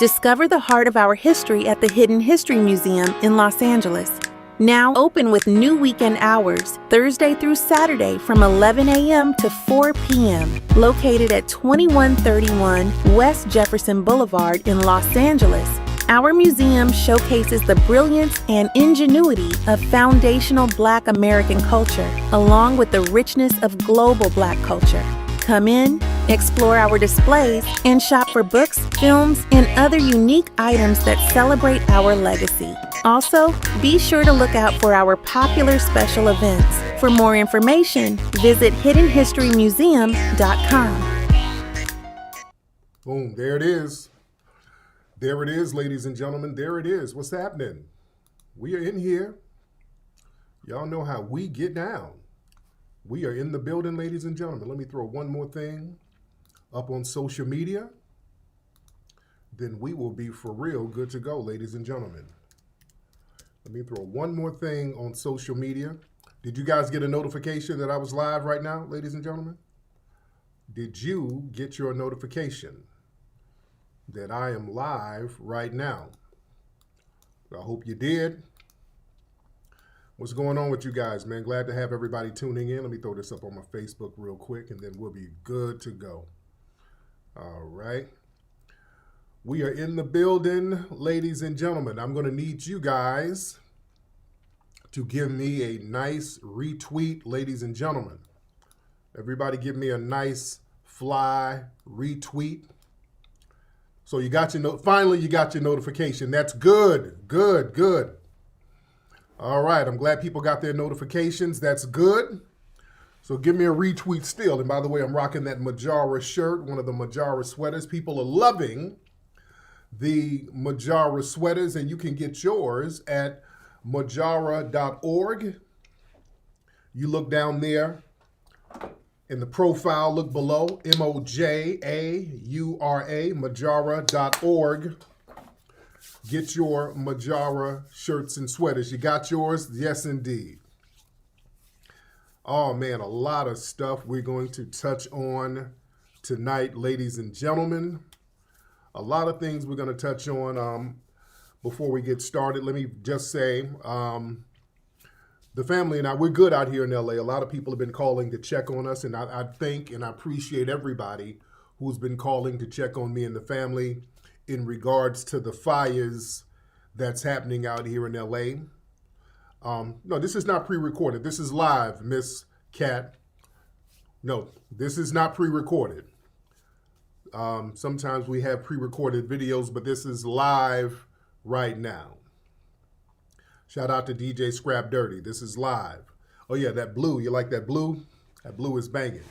Discover the heart of our history at the Hidden History Museum in Los Angeles. Now open with new weekend hours, Thursday through Saturday from 11 a.m. to 4 p.m. Located at 2131 West Jefferson Boulevard in Los Angeles, our museum showcases the brilliance and ingenuity of foundational Black American culture, along with the richness of global Black culture. Come in, explore our displays, and shop for books, films, and other unique items that celebrate our legacy. Also, be sure to look out for our popular special events. For more information, visit hiddenhistorymuseum.com. Boom, there it is. There it is, ladies and gentlemen. There it is. What's happening? We are in here. Y'all know how we get down. We are in the building, ladies and gentlemen. Let me throw one more thing up on social media. Then we will be for real good to go, ladies and gentlemen. Let me throw one more thing on social media. Did you guys get a notification that I was live right now, ladies and gentlemen? Did you get your notification that I am live right now? I hope you did. What's going on with you guys, man? Glad to have everybody tuning in. Let me throw this up on my Facebook real quick, and then we'll be good to go. All right. We are in the building, ladies and gentlemen. I'm going to need you guys to give me a nice retweet, ladies and gentlemen. Everybody give me a nice fly retweet. So you got your finally you got your notification. That's good, good, good. All right, I'm glad people got their notifications. That's good. So give me a retweet still. And by the way, I'm rocking that Majara shirt, one of the Majara sweaters. People are loving the Majara sweaters, and you can get yours at majara.org. You look down there in the profile, look below, Mojaura, majara.org. Get your Majara shirts and sweaters. You got yours? Yes, indeed. Oh, man, a lot of stuff we're going to touch on tonight, ladies and gentlemen. A lot of things we're going to touch on before we get started. Let me just say, the family and I, we're good out here in LA. A lot of people have been calling to check on us, and I thank and I appreciate everybody who's been calling to check on me and the family in regards to the fires that's happening out here in LA. No, this is not pre-recorded. This is live, Miss Cat. No, this is not pre-recorded. Sometimes we have pre-recorded videos, but this is live right now. Shout out to DJ Scrap Dirty. This is live. Oh yeah, that blue. You like that blue? That blue is banging.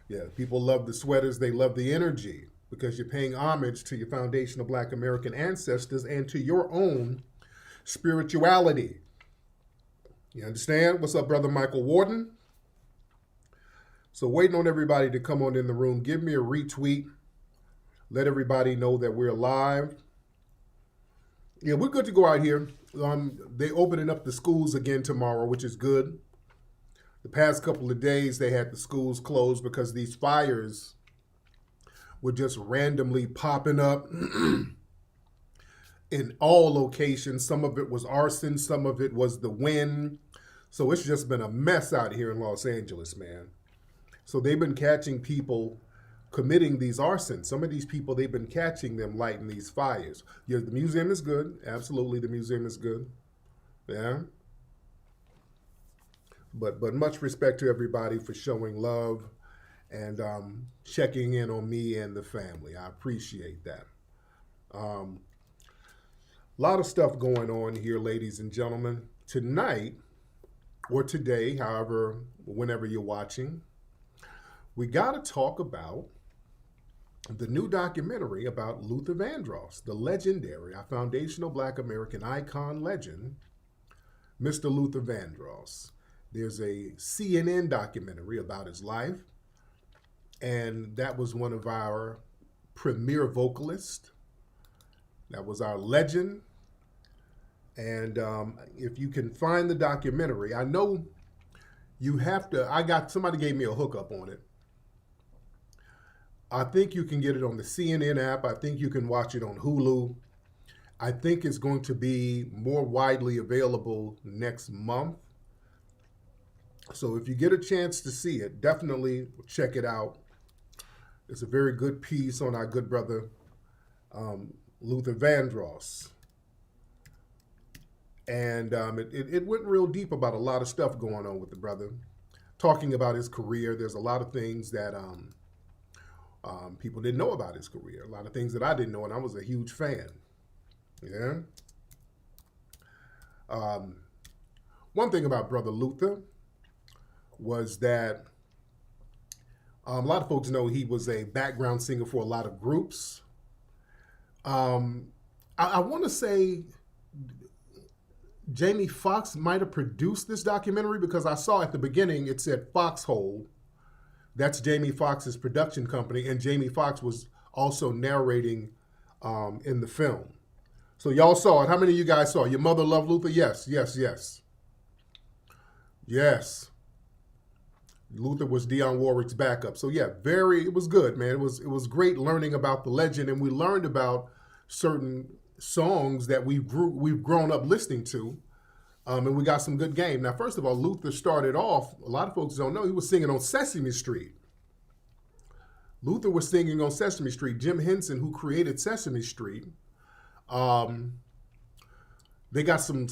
Yeah, people love the sweaters. They love the energy, because you're paying homage to your foundational Black American ancestors and to your own spirituality. You understand? What's up, Brother Michael Warden? So waiting on everybody to come on in the room. Give me a retweet. Let everybody know that we're live. Yeah, we're good to go out here. They're opening up the schools again tomorrow, which is good. The past couple of days, they had the schools closed because these fires were just randomly popping up in all locations. Some of it was arson, some of it was the wind. So it's just been a mess out here in Los Angeles, man. So they've been catching people committing these arsons. Some of these people, they've been catching them lighting these fires. Yeah, the museum is good. Absolutely, the museum is good. Yeah. But much respect to everybody for showing love and checking in on me and the family. I appreciate that. A lot of stuff going on here, ladies and gentlemen. Tonight, or today, however, whenever you're watching, we got to talk about the new documentary about Luther Vandross, the legendary, our foundational Black American icon legend, Mr. Luther Vandross. There's a CNN documentary about his life. And that was one of our premier vocalists. That was our legend. And if you can find the documentary, I know you have to, somebody gave me a hookup on it. I think you can get it on the CNN app. I think you can watch it on Hulu. I think it's going to be more widely available next month. So if you get a chance to see it, definitely check it out. It's a very good piece on our good brother, Luther Vandross. And it went real deep about a lot of stuff going on with the brother, talking about his career. There's a lot of things that people didn't know about his career, a lot of things that I didn't know, and I was a huge fan. Yeah. One thing about Brother Luther was that a lot of folks know he was a background singer for a lot of groups. I want to say Jamie Foxx might have produced this documentary, because I saw at the beginning it said Foxhole. That's Jamie Foxx's production company, and Jamie Foxx was also narrating in the film. So y'all saw it. How many of you guys saw it? Your mother loved Luther? Yes, yes, yes. Yes. Luther was Dionne Warwick's backup. So yeah, it was good, man. It was great learning about the legend, and we learned about certain songs that we've grown up listening to, and we got some good game. Now, first of all, Luther started off, a lot of folks don't know, he was singing on Sesame Street. Luther was singing on Sesame Street. Jim Henson, who created Sesame Street, they got some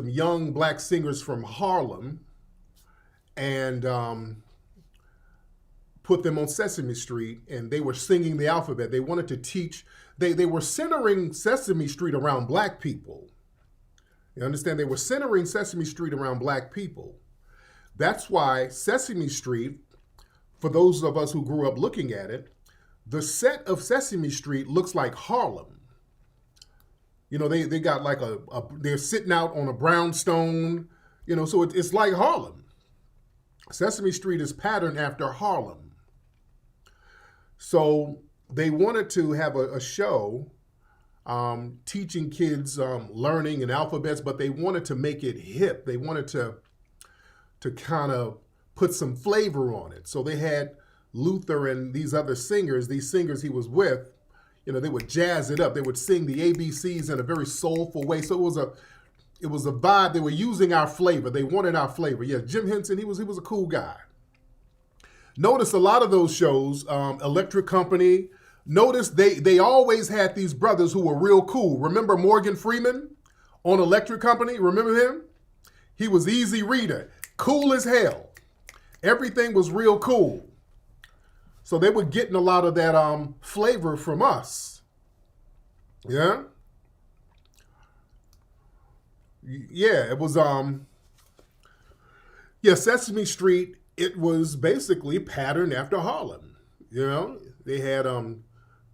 young black singers from Harlem and put them on Sesame Street, and they were singing the alphabet. They wanted to teach, they were centering Sesame Street around black people. You understand? They were centering Sesame Street around black people. That's why Sesame Street, for those of us who grew up looking at it, the set of Sesame Street looks like Harlem. You know, they got like they're sitting out on a brownstone, you know, so it's like Harlem. Sesame Street is patterned after Harlem. So they wanted to have a show teaching kids learning and alphabets, but they wanted to make it hip. They wanted to kind of put some flavor on it. So they had Luther and these other singers, these singers he was with, you know, they would jazz it up. They would sing the ABCs in a very soulful way. So it was a vibe. They were using our flavor. They wanted our flavor. Yeah, Jim Henson, he was a cool guy. Notice a lot of those shows, Electric Company, notice they always had these brothers who were real cool. Remember Morgan Freeman on Electric Company? Remember him? He was Easy Reader, cool as hell. Everything was real cool. So they were getting a lot of that flavor from us. Yeah? Yeah, it was, Sesame Street, it was basically patterned after Harlem. You know, they had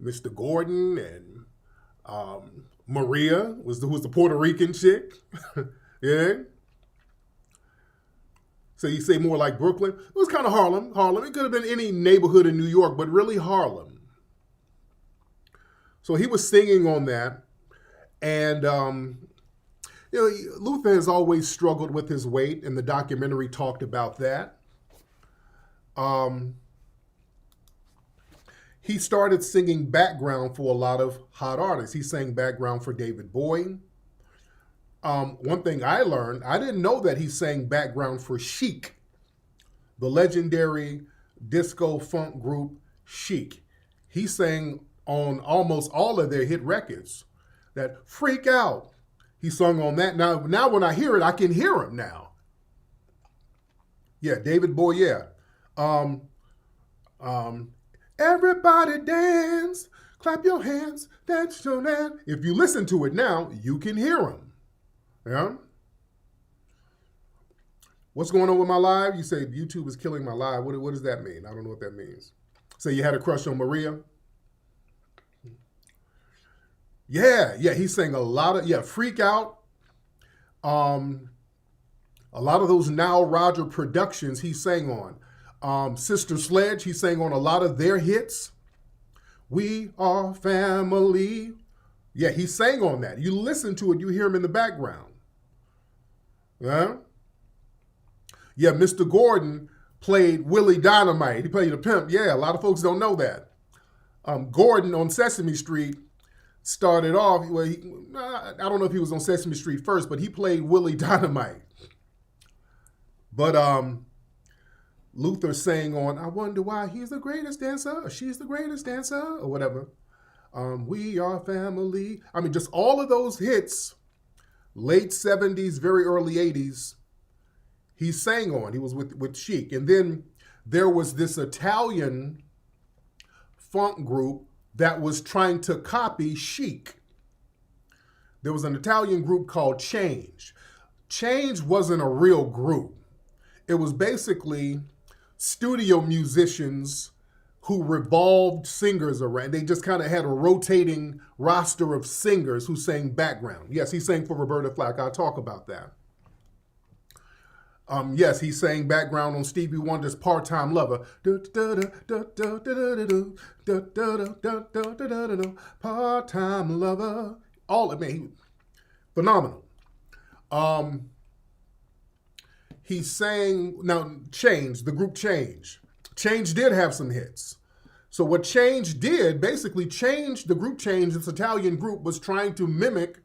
Mr. Gordon and Maria who was the Puerto Rican chick. Yeah. So you say more like Brooklyn. It was kind of Harlem. It could have been any neighborhood in New York, but really Harlem. So he was singing on that. And, you know, Luther has always struggled with his weight, and the documentary talked about that. He started singing background for a lot of hot artists. He sang background for David Bowie. One thing I learned, I didn't know that he sang background for Chic, the legendary disco funk group Chic. He sang on almost all of their hit records. That Freak Out, he sung on that. Now when I hear it, I can hear him now. Yeah, David Bowie, yeah. Everybody dance, clap your hands, dance your dance. If you listen to it now, you can hear him. Yeah. What's going on with my live? You say YouTube is killing my live. What does that mean? I don't know what that means. Say you had a crush on Maria? Yeah, he sang a lot of, Freak Out. A lot of those Nile Rodgers productions he sang on. Sister Sledge, he sang on a lot of their hits. We Are Family. Yeah, he sang on that. You listen to it, you hear him in the background. Yeah? Yeah, Mr. Gordon played Willie Dynamite. He played a pimp. Yeah, a lot of folks don't know that. Gordon on Sesame Street started off, well, I don't know if he was on Sesame Street first, but he played Willie Dynamite. But Luther sang on, I wonder why he's the greatest dancer, or she's the greatest dancer, or whatever. We are family. I mean, just all of those hits, late 70s, very early 80s, he sang on. He was with Chic. And then there was this Italian funk group that was trying to copy Chic. There was an Italian group called Change. Change wasn't a real group. It was basically studio musicians who revolved singers around. They just kind of had a rotating roster of singers who sang background. Yes, he sang for Roberta Flack. I'll talk about that. Yes, he sang background on Stevie Wonder's Part-Time Lover. Part-Time Lover. All, I mean, phenomenal. He sang, now Change, the group Change. Change did have some hits. So what Change did, basically Change, the group Change, this Italian group, was trying to mimic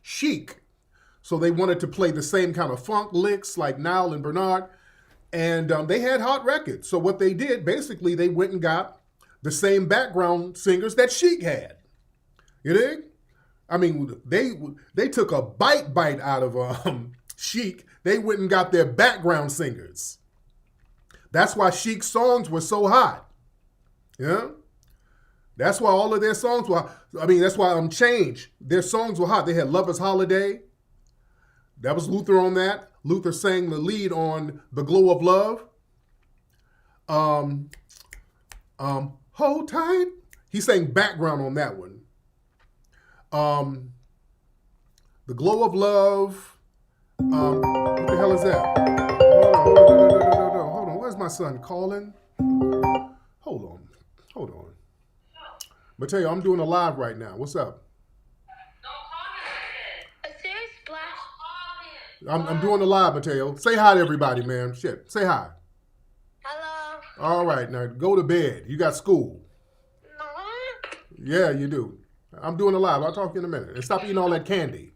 Chic. So they wanted to play the same kind of funk licks like Nile and Bernard. And they had hot records. So what they did, basically they went and got the same background singers that Chic had. You dig? I mean, they took a bite out of Chic. They went and got their background singers. That's why Chic's songs were so hot. Yeah? That's why all of their songs were hot. I mean, that's why Change, their songs were hot. They had Lover's Holiday. That was Luther on that. Luther sang the lead on The Glow of Love. Hold Tight. He sang background on that one. The Glow of Love. What the hell is that? Hold on. Where's my son calling? Hold on. Mateo, I'm doing a live right now. What's up? I'm doing a live, Mateo. Say hi to everybody, man. Shit. Say hi. Hello. All right, now go to bed. You got school. No. Yeah, you do. I'm doing a live. I'll talk to you in a minute. And stop eating all that candy.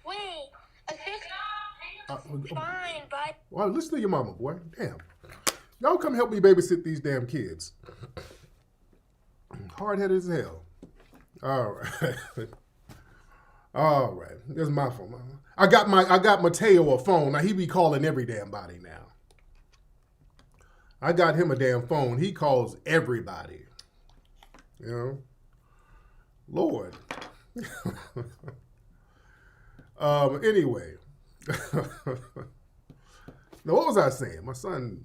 Wait. Fine, but... Well, listen to your mama, boy. Damn. Y'all come help me babysit these damn kids. Hard-headed as hell. All right. All right. There's my phone. I got Mateo a phone. Now he be calling every damn body now. I got him a damn phone. He calls everybody. You know? Lord. Anyway. Now what was I saying? My son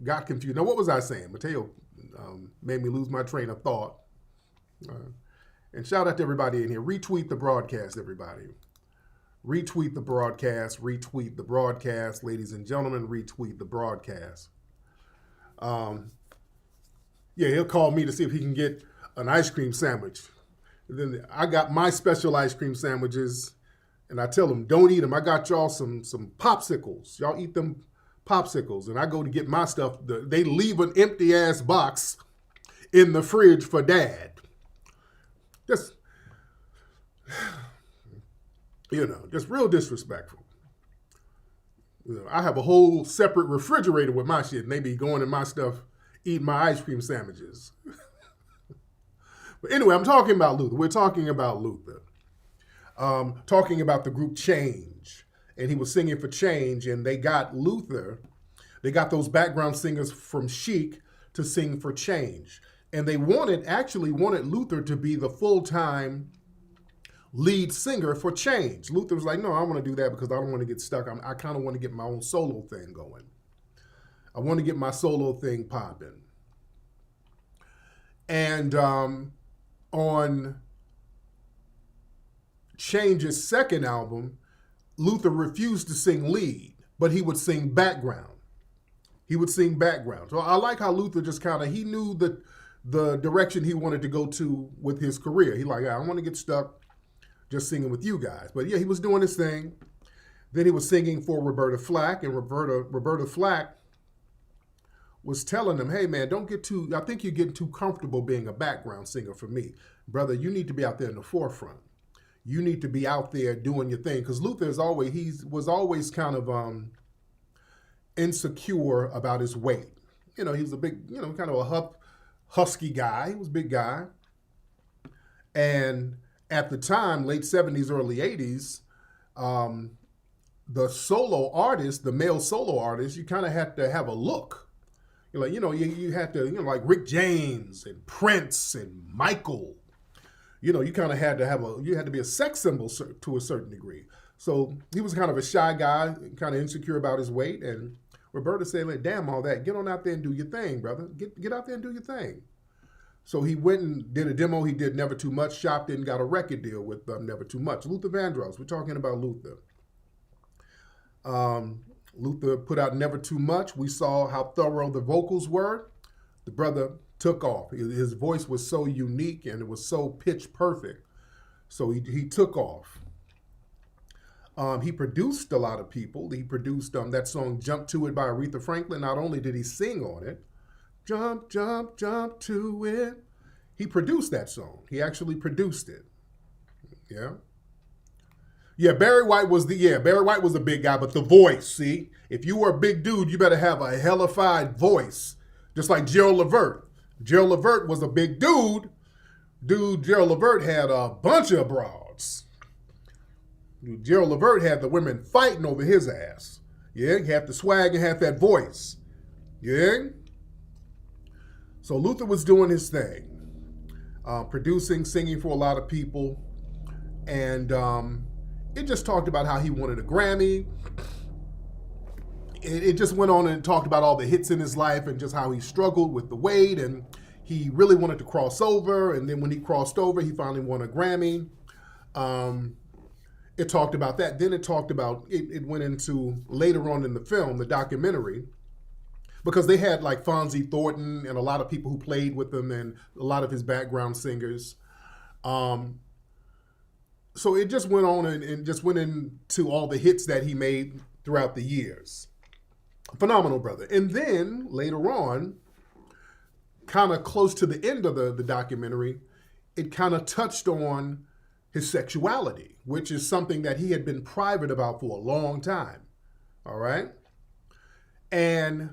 got confused. Now what was I saying? Mateo made me lose my train of thought. And shout out to everybody in here. Retweet the broadcast, everybody. Retweet the broadcast. Retweet the broadcast. Ladies and gentlemen, retweet the broadcast. Yeah, he'll call me to see if he can get an ice cream sandwich. And then I got my special ice cream sandwiches, and I tell him, don't eat them. I got y'all some popsicles. Y'all eat them popsicles. And I go to get my stuff. They leave an empty-ass box in the fridge for Dad. Just, just real disrespectful. I have a whole separate refrigerator with my shit, and they be going in my stuff, eating my ice cream sandwiches. But anyway, I'm talking about Luther. We're talking about Luther. Talking about the group Change. And he was singing for Change, and they got Luther, they got those background singers from Chic to sing for Change. And they actually wanted Luther to be the full-time lead singer for Change. Luther was like, no, I want to do that because I don't want to get stuck. I kind of want to get my own solo thing going. I want to get my solo thing popping. And on Change's second album, Luther refused to sing lead, but he would sing background. So I like how Luther just he knew the direction he wanted to go to with his career. He I don't want to get stuck just singing with you guys. But yeah, he was doing his thing. Then he was singing for Roberta Flack, and Roberta Flack was telling him, hey man, don't get too, I think you're getting too comfortable being a background singer for me. Brother, you need to be out there in the forefront. You need to be out there doing your thing. Because Luther was always kind of insecure about his weight. He was a big, kind of a husky guy. He was a big guy. And at the time, late 70s, early 80s, the solo artist, the male solo artist, you kind of had to have a look. You had to, like Rick James and Prince and Michael. You kind of had to you had to be a sex symbol to a certain degree. So he was kind of a shy guy, kind of insecure about his weight. And Roberta said, like, damn all that, get on out there and do your thing, brother. Get out there and do your thing. So he went and did a demo. He did Never Too Much, shopped it, and got a record deal with Never Too Much. Luther Vandross, we're talking about Luther. Luther put out Never Too Much. We saw how thorough the vocals were. The brother took off. His voice was so unique and it was so pitch perfect. So he took off. He produced a lot of people. He produced that song Jump To It by Aretha Franklin. Not only did he sing on it, jump, jump, jump to it. He produced that song. He actually produced it. Yeah. Yeah, Barry White was a big guy, but the voice, see? If you were a big dude, you better have a hellified voice. Just like Gerald Levert. Gerald Levert was a big dude. Gerald Levert had a bunch of broads. Gerald Levert had the women fighting over his ass. Yeah, he had the swag and had that voice. Yeah? So Luther was doing his thing. Producing, singing for a lot of people. And it just talked about how he wanted a Grammy. It just went on and talked about all the hits in his life and just how he struggled with the weight and he really wanted to cross over. And then when he crossed over, he finally won a Grammy. It talked about that. Then it talked about, it went into later on in the film, the documentary, because they had like Fonzie Thornton and a lot of people who played with him and a lot of his background singers. So it just went on and just went into all the hits that he made throughout the years. Phenomenal brother. And then later on, kind of close to the end of the documentary, it kind of touched on his sexuality, which is something that he had been private about for a long time. All right? And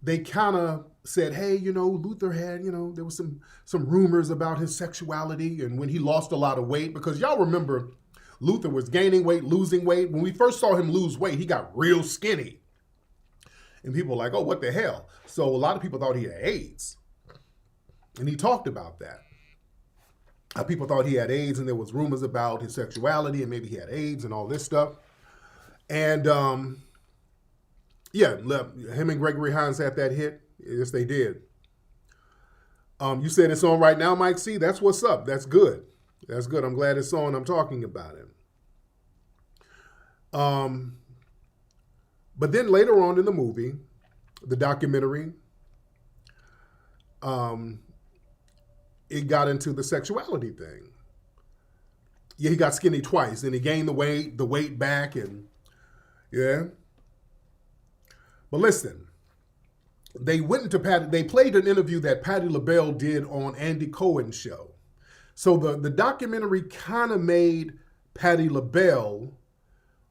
they kind of said, hey, Luther had, there was some rumors about his sexuality and when he lost a lot of weight, because y'all remember Luther was gaining weight, losing weight. When we first saw him lose weight, he got real skinny. And people were like, oh, what the hell? So a lot of people thought he had AIDS. And he talked about that. People thought he had AIDS and there was rumors about his sexuality and maybe he had AIDS and all this stuff. And him and Gregory Hines had that hit. Yes, they did. You said it's on right now, Mike C. That's what's up. That's good. That's good. I'm glad it's on. I'm talking about it. But then later on in the movie, the documentary, it got into the sexuality thing. Yeah, he got skinny twice, and he gained the weight back, and yeah. But listen, they played an interview that Patti LaBelle did on Andy Cohen's show. So the documentary kind of made Patti LaBelle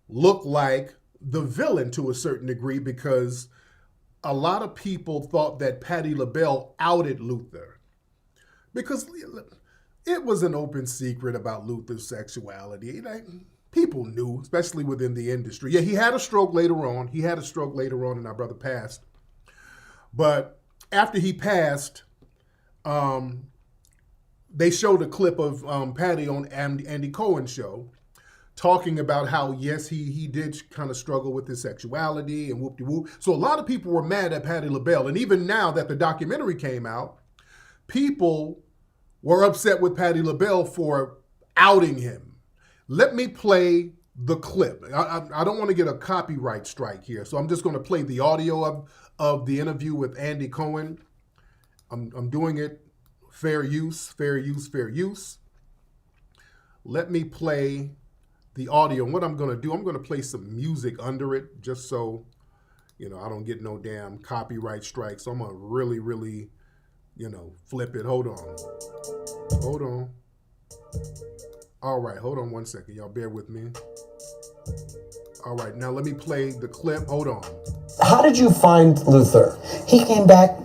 look like the villain to a certain degree, because a lot of people thought that Patti LaBelle outed Luther. Because it was an open secret about Luther's sexuality. People knew, especially within the industry. Yeah, he had a stroke later on. And our brother passed. But after he passed, they showed a clip of Patti on Andy Cohen's show talking about how, yes, he did kind of struggle with his sexuality and whoop-de-whoop. So a lot of people were mad at Patti LaBelle. And even now that the documentary came out, people were upset with Patti LaBelle for outing him. Let me play the clip. I don't want to get a copyright strike here, so I'm just going to play the audio of the interview with Andy Cohen. I'm doing it fair use, fair use, fair use. Let me play the audio. And what I'm going to do, I'm going to play some music under it just so I don't get no damn copyright strike. So I'm going to really, really, flip it. Hold on. All right, hold on one second. Y'all bear with me. All right, now let me play the clip. Hold on. How did you find Luther? He came back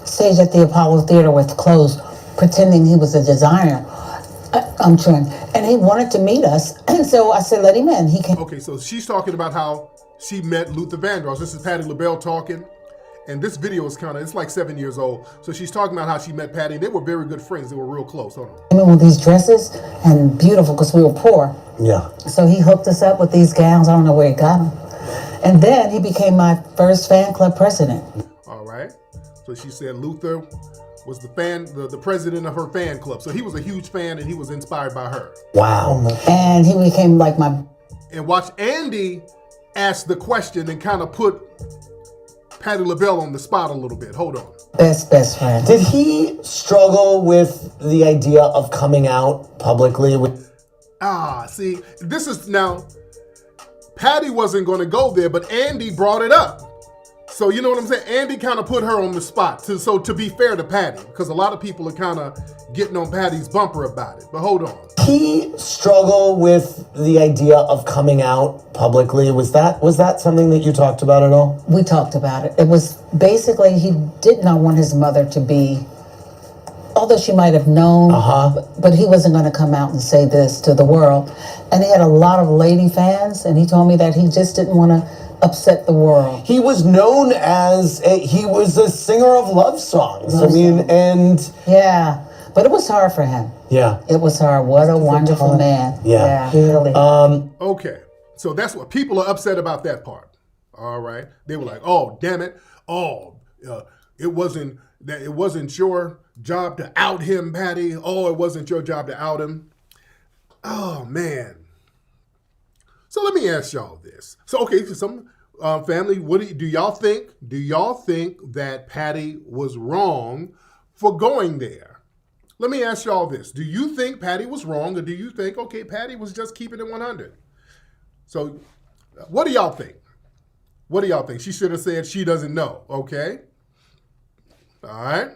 stage at the Apollo Theater with clothes, pretending he was a designer. I'm sure. And he wanted to meet us. And so I said, let him in. He came. Okay, so she's talking about how she met Luther Vandross. This is Patti LaBelle talking. And this video is it's like 7 years old. So she's talking about how she met Patti. They were very good friends. They were real close. Hold on. Came in with these dresses and beautiful because we were poor. Yeah. So he hooked us up with these gowns. I don't know where he got them. And then he became my first fan club president. All right. So she said Luther was the president of her fan club. So he was a huge fan and he was inspired by her. Wow. And he became like my... And watch Andy ask the question and kind of put Patti LaBelle on the spot a little bit. Hold on. Best friend. Did he struggle with the idea of coming out publicly? See, this is now, Patti wasn't going to go there, but Andy brought it up. So you know what I'm saying? Andy kind of put her on the spot. To be fair to Patti, because a lot of people are kind of getting on Patti's bumper about it. But hold on. He struggled with the idea of coming out publicly. Was that something that you talked about at all? We talked about it. It was basically he did not want his mother to be, although she might have known, but he wasn't going to come out and say this to the world. And he had a lot of lady fans, and he told me that he just didn't want to upset the world. He was known as he was a singer of love songs. Yeah, but it was hard for him. Yeah. It was hard. What a wonderful man. Yeah. Really. Okay, so that's what people are upset about that part. All right, they were like, "Oh, damn it! Oh, it wasn't your job to out him, Patti. Oh, it wasn't your job to out him. Oh man." So let me ask y'all this. So okay, so some family, do y'all think? Do y'all think that Patti was wrong for going there? Let me ask y'all this. Do you think Patti was wrong, or do you think, okay, Patti was just keeping it 100? So what do y'all think? What do y'all think? She should have said she doesn't know, okay? All right.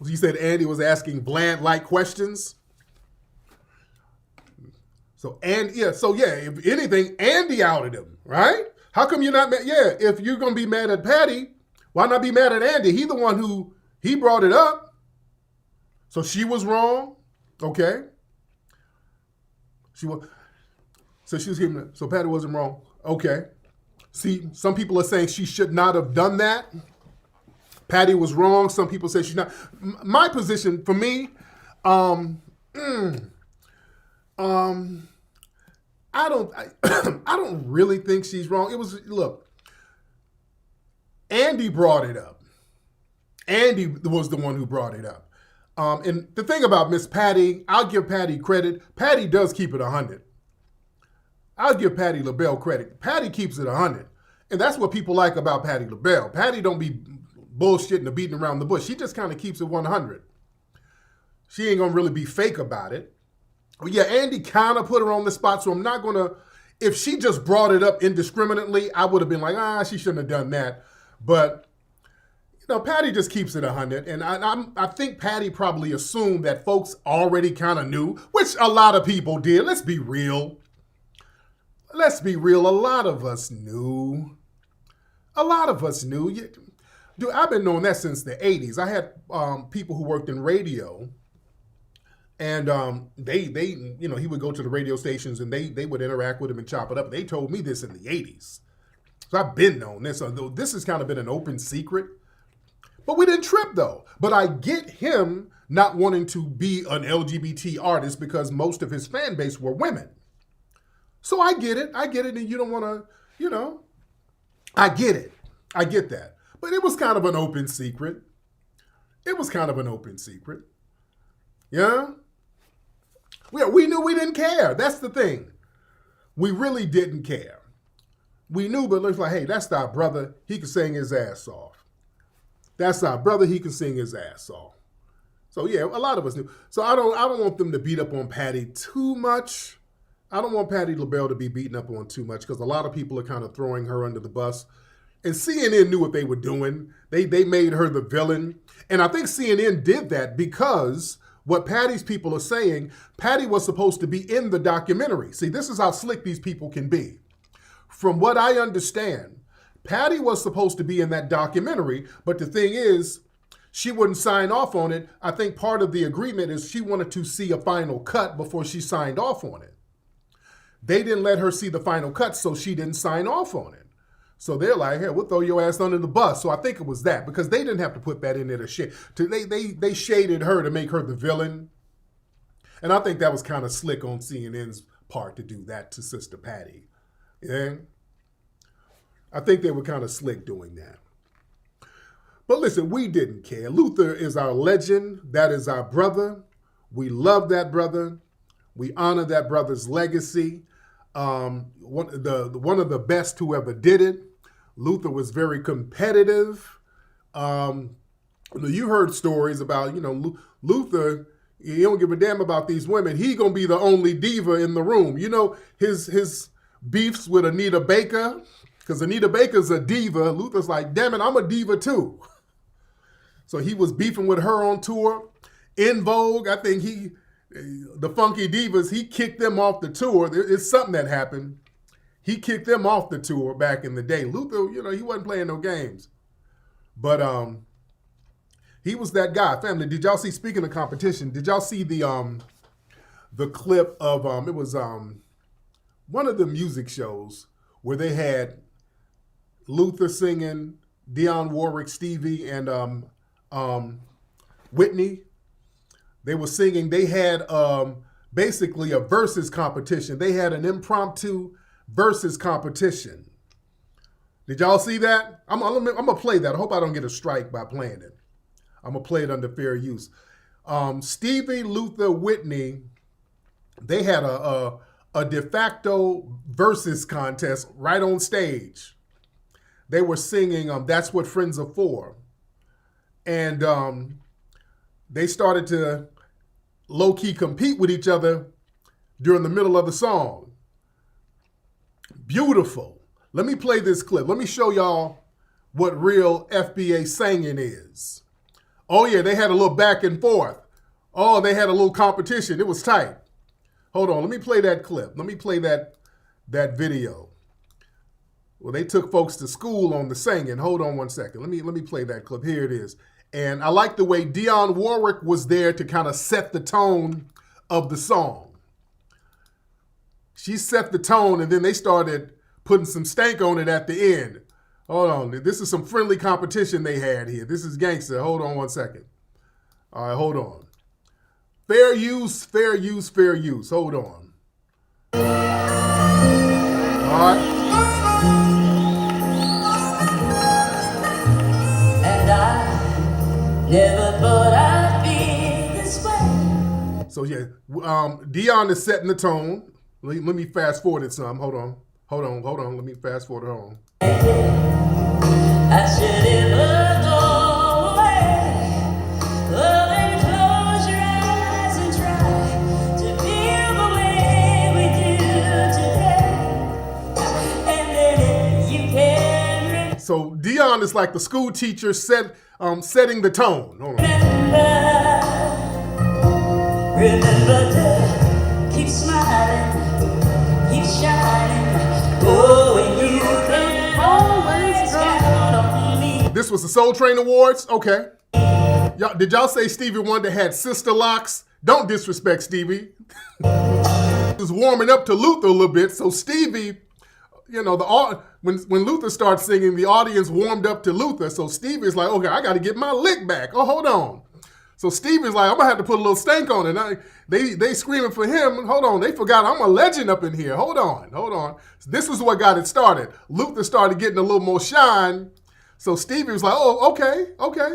You said Andy was asking Vlad-like questions. So if anything, Andy outed him, right? How come you're not mad? Yeah, if you're gonna be mad at Patti, why not be mad at Andy? He the one who he brought it up. So she was wrong, okay? So Patti wasn't wrong, okay? See, some people are saying she should not have done that. Patti was wrong. Some people say she's not. My position, for me, I don't really think she's wrong. Look, Andy brought it up. Andy was the one who brought it up. And the thing about Miss Patti, I'll give Patti credit. Patti does keep it 100. I'll give Patti LaBelle credit. Patti keeps it 100. And that's what people like about Patti LaBelle. Patti don't be bullshitting or beating around the bush. She just kind of keeps it 100. She ain't going to really be fake about it. But yeah, Andy kind of put her on the spot, so I'm not going to, if she just brought it up indiscriminately, I would have been like, she shouldn't have done that. But, Patti just keeps it 100. And I think Patti probably assumed that folks already kind of knew, which a lot of people did. Let's be real. A lot of us knew. Dude, I've been knowing that since the 80s. I had people who worked in radio. And they he would go to the radio stations and they would interact with him and chop it up. They told me this in the 80s. So I've been knowing this. Although this has kind of been an open secret. But we didn't trip, though. But I get him not wanting to be an LGBT artist because most of his fan base were women. So I get it. And you don't want to, I get it. I get that. But it was kind of an open secret. Yeah? We knew we didn't care. That's the thing. We really didn't care. We knew, but it looks like, hey, that's our brother. He can sing his ass off. So yeah, a lot of us knew. So I don't want them to beat up on Patti too much. I don't want Patti LaBelle to be beaten up on too much because a lot of people are kind of throwing her under the bus. And CNN knew what they were doing. They made her the villain. And I think CNN did that because what Patti's people are saying, Patti was supposed to be in the documentary. See, this is how slick these people can be. From what I understand, Patti was supposed to be in that documentary, but the thing is, she wouldn't sign off on it. I think part of the agreement is she wanted to see a final cut before she signed off on it. They didn't let her see the final cut, so she didn't sign off on it. So they're like, hey, we'll throw your ass under the bus. So I think it was that, because they didn't have to put that in there to shade. They shaded her to make her the villain. And I think that was kind of slick on CNN's part to do that to Sister Patti. Yeah? I think they were kind of slick doing that. But listen, we didn't care. Luther is our legend. That is our brother. We love that brother. We honor that brother's legacy. One of the best who ever did it. Luther was very competitive. You heard stories about, Luther, he don't give a damn about these women. He gonna be the only diva in the room. His beefs with Anita Baker, because Anita Baker's a diva. Luther's like, damn it, I'm a diva too. So he was beefing with her on tour. In Vogue, I think the Funky Divas, he kicked them off the tour. It's something that happened. He kicked them off the tour back in the day. Luther, he wasn't playing no games. But he was that guy. Family, did y'all see, speaking of competition, did y'all see the clip of, it was one of the music shows where they had Luther singing, Dionne Warwick, Stevie, and Whitney. They were singing. They had basically a versus competition. They had an impromptu versus competition. Did y'all see that? I'm gonna play that. I hope I don't get a strike by playing it. I'm gonna play it under fair use. Stevie, Luther, Whitney, they had a de facto versus contest right on stage. They were singing That's What Friends Are For. And they started to low-key compete with each other during the middle of the song. Beautiful. Let me play this clip. Let me show y'all what real FBA singing is. Oh yeah, they had a little back and forth. Oh, they had a little competition. It was tight. Hold on, let me play that clip. Let me play that video. Well, they took folks to school on the singing. Hold on one second. Let me play that clip. Here it is. And I like the way Dionne Warwick was there to kind of set the tone of the song. She set the tone, and then they started putting some stank on it at the end. Hold on. This is some friendly competition they had here. This is gangster. Hold on one second. All right, hold on. Fair use, fair use, fair use. Hold on. All right. And I never thought I'd be this way. So yeah, Dionne is setting the tone. Let me fast forward it some. Hold on. Let me fast forward it on. I should ever go away. Oh, then close your eyes and try to feel the way we do today. And then you can So Dionne is like the school teacher setting the tone. Hold on. remember to keep smiling, keep shining. Oh, and you can always count on me. This was the Soul Train Awards? Okay. Did y'all say Stevie Wonder had sister locks? Don't disrespect Stevie. He was warming up to Luther a little bit, so Stevie, when Luther started singing, the audience warmed up to Luther, so Stevie's like, okay, I got to get my lick back. Oh, hold on. So Stevie's like, I'm going to have to put a little stank on it. They screaming for him. Hold on, they forgot I'm a legend up in here. Hold on. This is what got it started. Luther started getting a little more shine, so Stevie was like, oh, okay,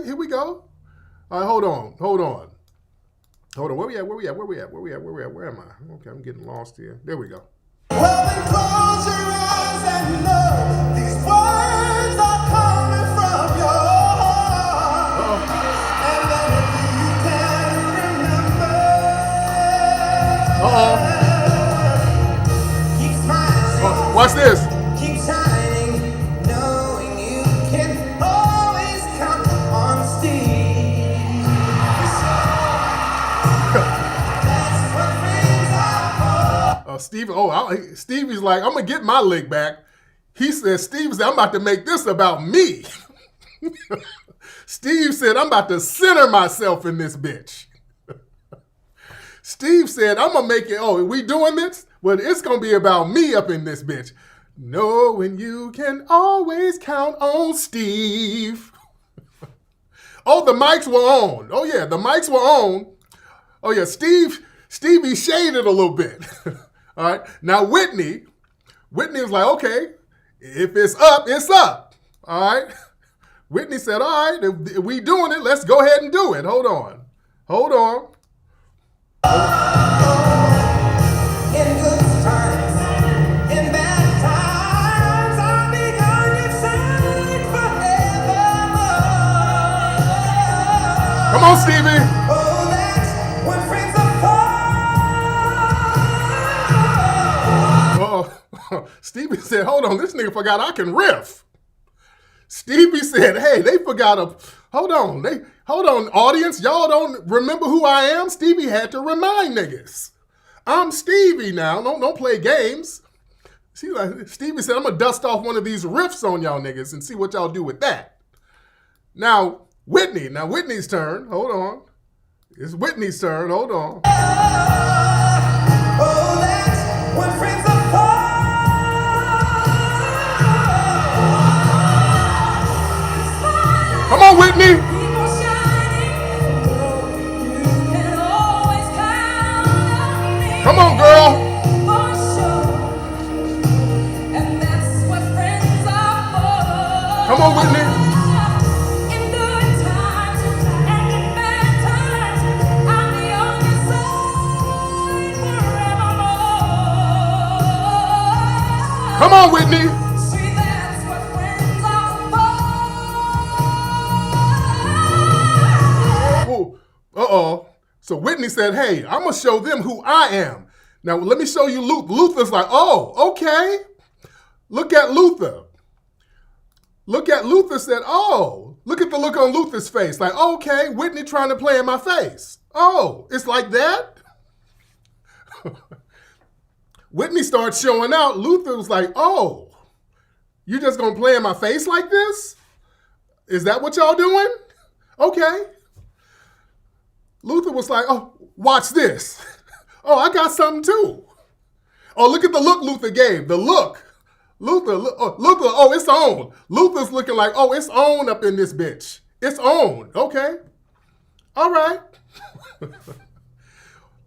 here we go. All right, hold on. Where we at? Where am I? Okay, I'm getting lost here. There we go. Well, then close your eyes and know these words are coming from your heart. And then if you can remember, Watch this. Keep shining, knowing you can always count on Steve. That's what friends are for. Stevie's like, I'm gonna get my lick back. He said, Steve said, I'm about to make this about me. Steve said, I'm about to center myself in this bitch. Steve said, I'm gonna make it, are we doing this? Well, it's gonna be about me up in this bitch. Knowing you can always count on Steve. Oh, the mics were on. Oh yeah, the mics were on. Oh yeah, Stevie shaded a little bit. All right, now Whitney was like, okay, if it's up, it's up. All right. Whitney said, all right, if we doing it, let's go ahead and do it. Hold on. In good times, in bad times, I'll be on your side forevermore. Come on, Stevie. Oh, that's what friends are for. Stevie said, hold on, this nigga forgot I can riff. Stevie said, hey, they forgot hold on, audience, y'all don't remember who I am? Stevie had to remind niggas. I'm Stevie now, don't play games. Stevie said, I'm gonna dust off one of these riffs on y'all niggas and see what y'all do with that. Now, Whitney's turn, hold on. It's Whitney's turn, hold on. Oh, that's what friends are for. Come on, Whitney. Come on, girl. Come on, Whitney. Come on, Whitney. So Whitney said, hey, I'm going to show them who I am. Now, let me show you Luther. Luther's like, oh, okay. Look at Luther. Luther said, oh, look at the look on Luther's face. Like, okay, Whitney trying to play in my face. Oh, it's like that? Whitney started showing out. Luther was like, oh, you just going to play in my face like this? Is that what y'all doing? Okay. Luther was like, oh, watch this. Oh, I got something too. Oh, look at the look Luther gave. The look. Luther, oh, it's on. Luther's looking like, oh, it's on up in this bitch. It's on. Okay. All right.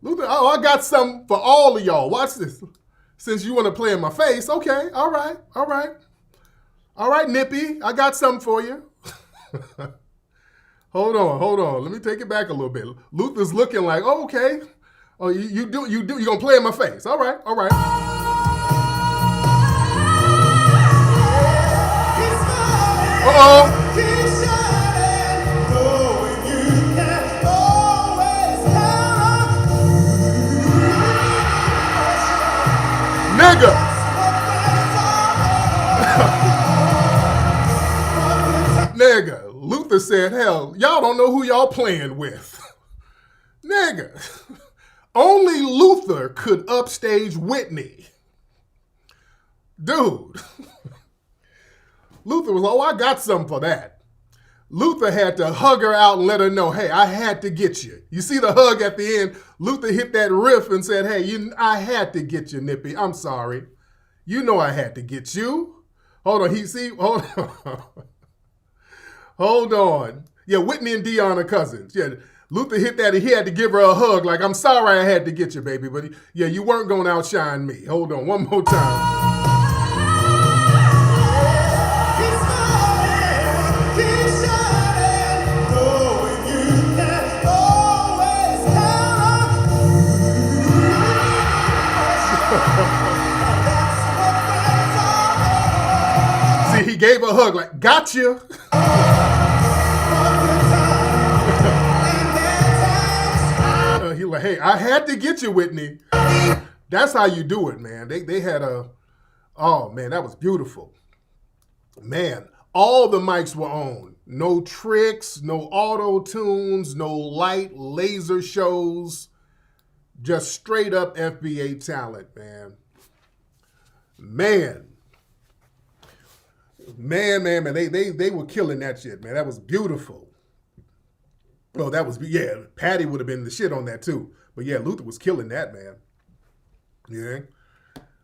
Luther, oh, I got something for all of y'all. Watch this. Since you want to play in my face. Okay. All right. All right, Nippy. I got something for you. Hold on. Let me take it back a little bit. Luther's looking like, oh, okay. Oh, you gonna play in my face. All right. Uh-oh. Nigga. Nigga. Luther said, hell, y'all don't know who y'all playing with. Nigga. Only Luther could upstage Whitney. Dude. Luther was like, oh, I got something for that. Luther had to hug her out and let her know, hey, I had to get you. You see the hug at the end? Luther hit that riff and said, hey, I had to get you, Nippy. I'm sorry. You know I had to get you. Hold on. Hold on. Yeah, Whitney and Dion are cousins. Yeah, Luther hit that and he had to give her a hug like, I'm sorry I had to get you, baby. But yeah, you weren't going to outshine me. Hold on one more time. See, he gave her a hug like, gotcha. He like, hey, I had to get you, Whitney. That's how you do it, man. They had a Oh, man, that was beautiful. Man, all the mics were on. No tricks, no auto-tunes, no light laser shows. Just straight up FBA talent, man. Man. They were killing that shit, man. That was beautiful. Oh, that was, yeah, Patti would have been the shit on that too. But yeah, Luther was killing that, man. Yeah.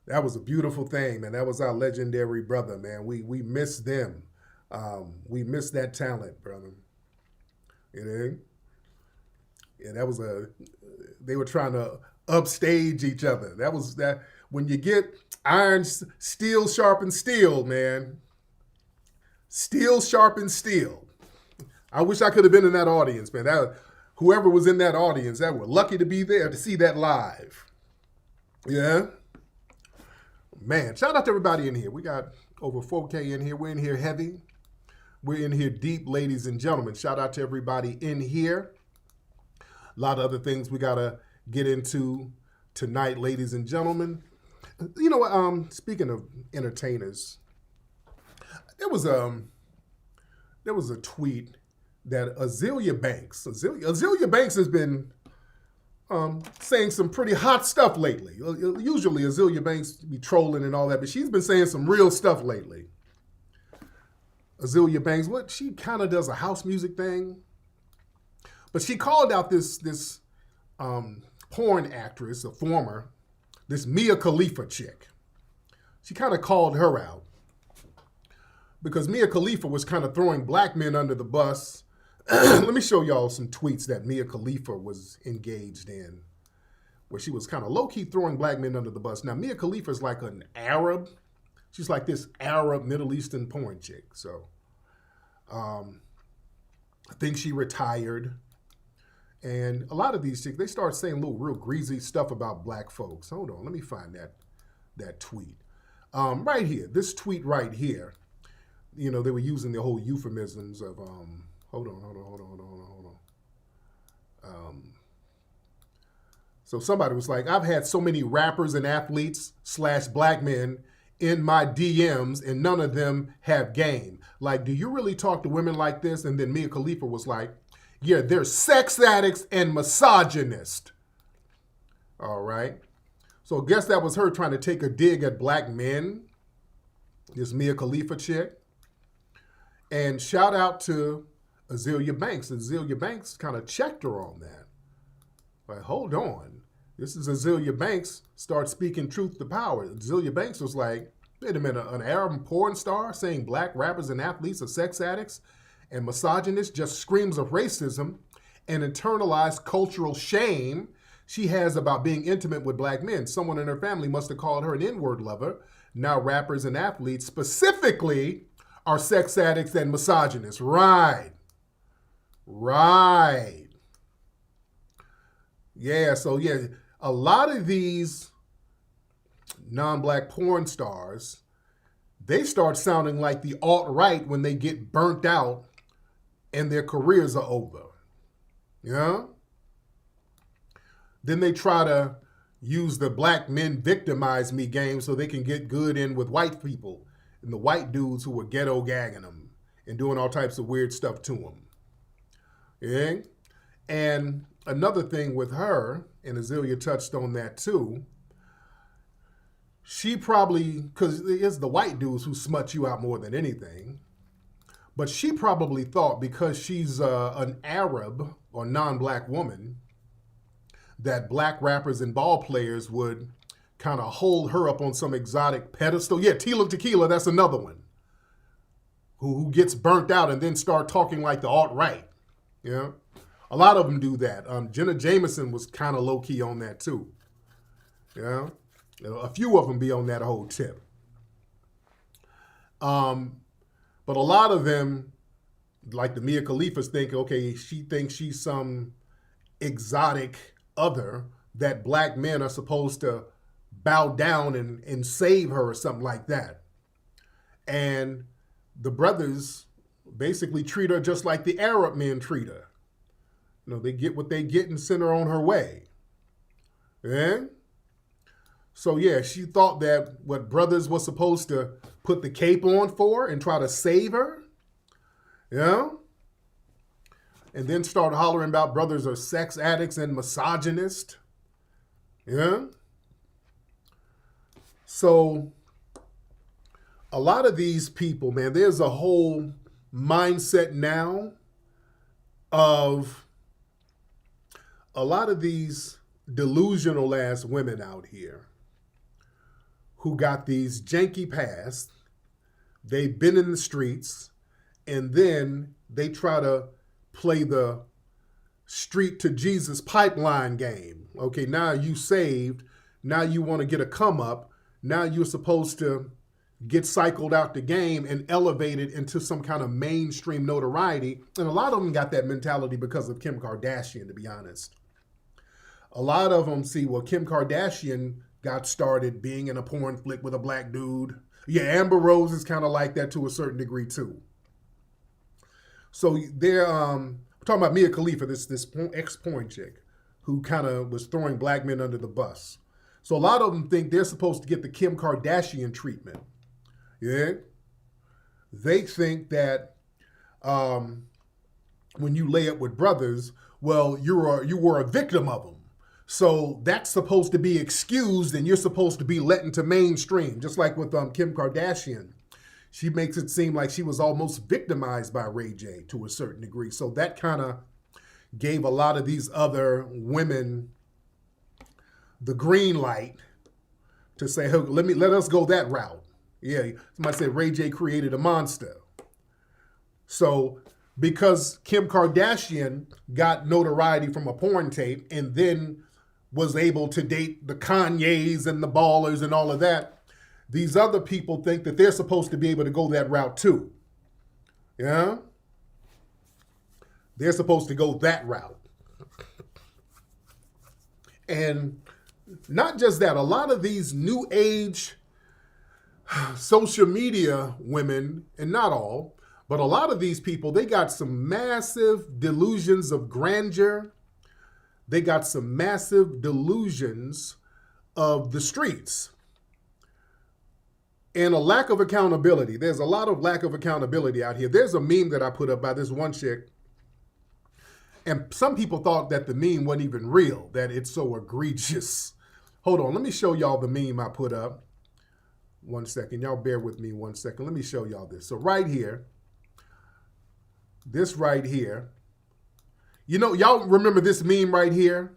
That was a beautiful thing, man. That was our legendary brother, man. We miss them. We miss that talent, brother. You know? Yeah, that was they were trying to upstage each other. That was that, when you get iron, steel sharpens steel, man. Steel sharpens steel. I wish I could have been in that audience, man. Whoever was in that audience, that were lucky to be there to see that live. Yeah? Man, shout out to everybody in here. We got over 4K in here. We're in here heavy. We're in here deep, ladies and gentlemen. Shout out to everybody in here. A lot of other things we got to get into tonight, ladies and gentlemen. You know what? Speaking of entertainers, there was a tweet that Azealia Banks has been saying some pretty hot stuff lately. Usually Azealia Banks be trolling and all that, but she's been saying some real stuff lately. Azealia Banks, she kind of does a house music thing, but she called out this porn actress, this Mia Khalifa chick. She kind of called her out because Mia Khalifa was kind of throwing black men under the bus. Let me show y'all some tweets that Mia Khalifa was engaged in, where she was kind of low-key throwing black men under the bus. Now, Mia Khalifa is like an Arab. She's like this Arab Middle Eastern porn chick. So I think she retired. And a lot of these chicks, they start saying little real greasy stuff about black folks. Hold on, let me find that tweet. Right here, this tweet right here. You know, they were using the whole euphemisms of, hold on. So somebody was like, I've had so many rappers and athletes / black men in my DMs and none of them have game. Like, do you really talk to women like this? And then Mia Khalifa was like, yeah, they're sex addicts and misogynists. All right. So I guess that was her trying to take a dig at black men, this Mia Khalifa chick. And shout out to Azealia Banks. Azealia Banks kind of checked her on that. Like, hold on. This is Azealia Banks, start speaking truth to power. Azealia Banks was like, wait a minute, an Arab porn star saying black rappers and athletes are sex addicts and misogynists just screams of racism and internalized cultural shame she has about being intimate with black men. Someone in her family must have called her an N-word lover. Now rappers and athletes specifically are sex addicts and misogynists. Right. Yeah, so yeah, a lot of these non-black porn stars, they start sounding like the alt-right when they get burnt out and their careers are over. Yeah? Then they try to use the black men victimize me game so they can get good in with white people and the white dudes who were ghetto gagging them and doing all types of weird stuff to them. Yeah? And another thing with her, and Azealia touched on that too, she probably, because it's the white dudes who smut you out more than anything, but she probably thought because she's an Arab or non-black woman, that black rappers and ball players would kind of hold her up on some exotic pedestal. Yeah, Tila Tequila, that's another one, who gets burnt out and then start talking like the alt-right. Yeah, a lot of them do that. Jenna Jameson was kind of low-key on that too. Yeah, a few of them be on that whole tip. But a lot of them, like the Mia Khalifas, think, okay, she thinks she's some exotic other that black men are supposed to bow down and save her or something like that. And the brothers basically treat her just like the Arab men treat her. You know, they get what they get and send her on her way. Yeah? So yeah, she thought that what brothers was supposed to put the cape on for and try to save her. Yeah. And then start hollering about brothers are sex addicts and misogynist. Yeah. So a lot of these people, man, there's a whole mindset now of a lot of these delusional ass women out here who got these janky past. They've been in the streets, and then they try to play the street to Jesus pipeline game. Okay, now you saved. Now you want to get a come up. Now you're supposed to get cycled out the game and elevated into some kind of mainstream notoriety. And a lot of them got that mentality because of Kim Kardashian, to be honest. A lot of them see, well, Kim Kardashian got started being in a porn flick with a black dude. Yeah, Amber Rose is kind of like that to a certain degree too. So they're talking about Mia Khalifa, this ex-porn chick who kind of was throwing black men under the bus. So a lot of them think they're supposed to get the Kim Kardashian treatment. Yeah, they think that when you lay up with brothers, well, you were a victim of them. So that's supposed to be excused and you're supposed to be let into mainstream. Just like with Kim Kardashian. She makes it seem like she was almost victimized by Ray J to a certain degree. So that kind of gave a lot of these other women the green light to say, hey, let us go that route. Yeah, somebody said Ray J created a monster. So because Kim Kardashian got notoriety from a porn tape and then was able to date the Kanyes and the ballers and all of that, these other people think that they're supposed to be able to go that route too. Yeah? They're supposed to go that route. And not just that, a lot of these new age social media women, and not all, but a lot of these people, they got some massive delusions of grandeur. They got some massive delusions of the streets. And a lack of accountability. There's a lot of lack of accountability out here. There's a meme that I put up by this one chick. And some people thought that the meme wasn't even real, that it's so egregious. Hold on, let me show y'all the meme I put up. 1 second, y'all bear with me 1 second. Let me show y'all this. So right here, this right here, you know, y'all remember this meme right here?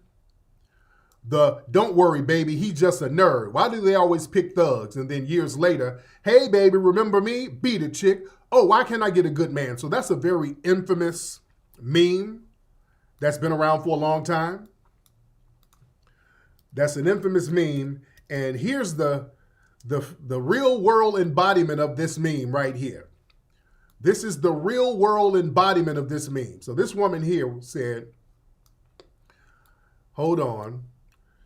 The don't worry, baby, he just a nerd. Why do they always pick thugs? And then years later, hey, baby, remember me? Beat it, chick. Oh, why can't I get a good man? So that's a very infamous meme that's been around for a long time. That's an infamous meme. And here's the real world embodiment of this meme right here. This is the real world embodiment of this meme. So this woman here said, hold on.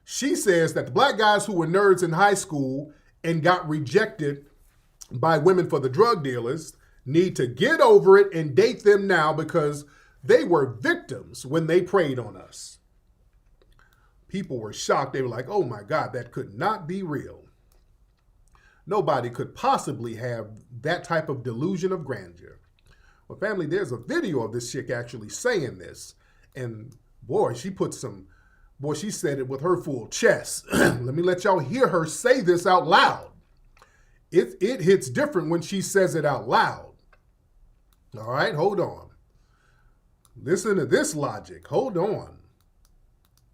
She says that the black guys who were nerds in high school and got rejected by women for the drug dealers need to get over it and date them now because they were victims when they preyed on us. People were shocked. They were like, oh my God, that could not be real. Nobody could possibly have that type of delusion of grandeur. Well, family, there's a video of this chick actually saying this. And boy, she said it with her full chest. Let me let y'all hear her say this out loud. It hits different when she says it out loud. All right, hold on. Listen to this logic. Hold on.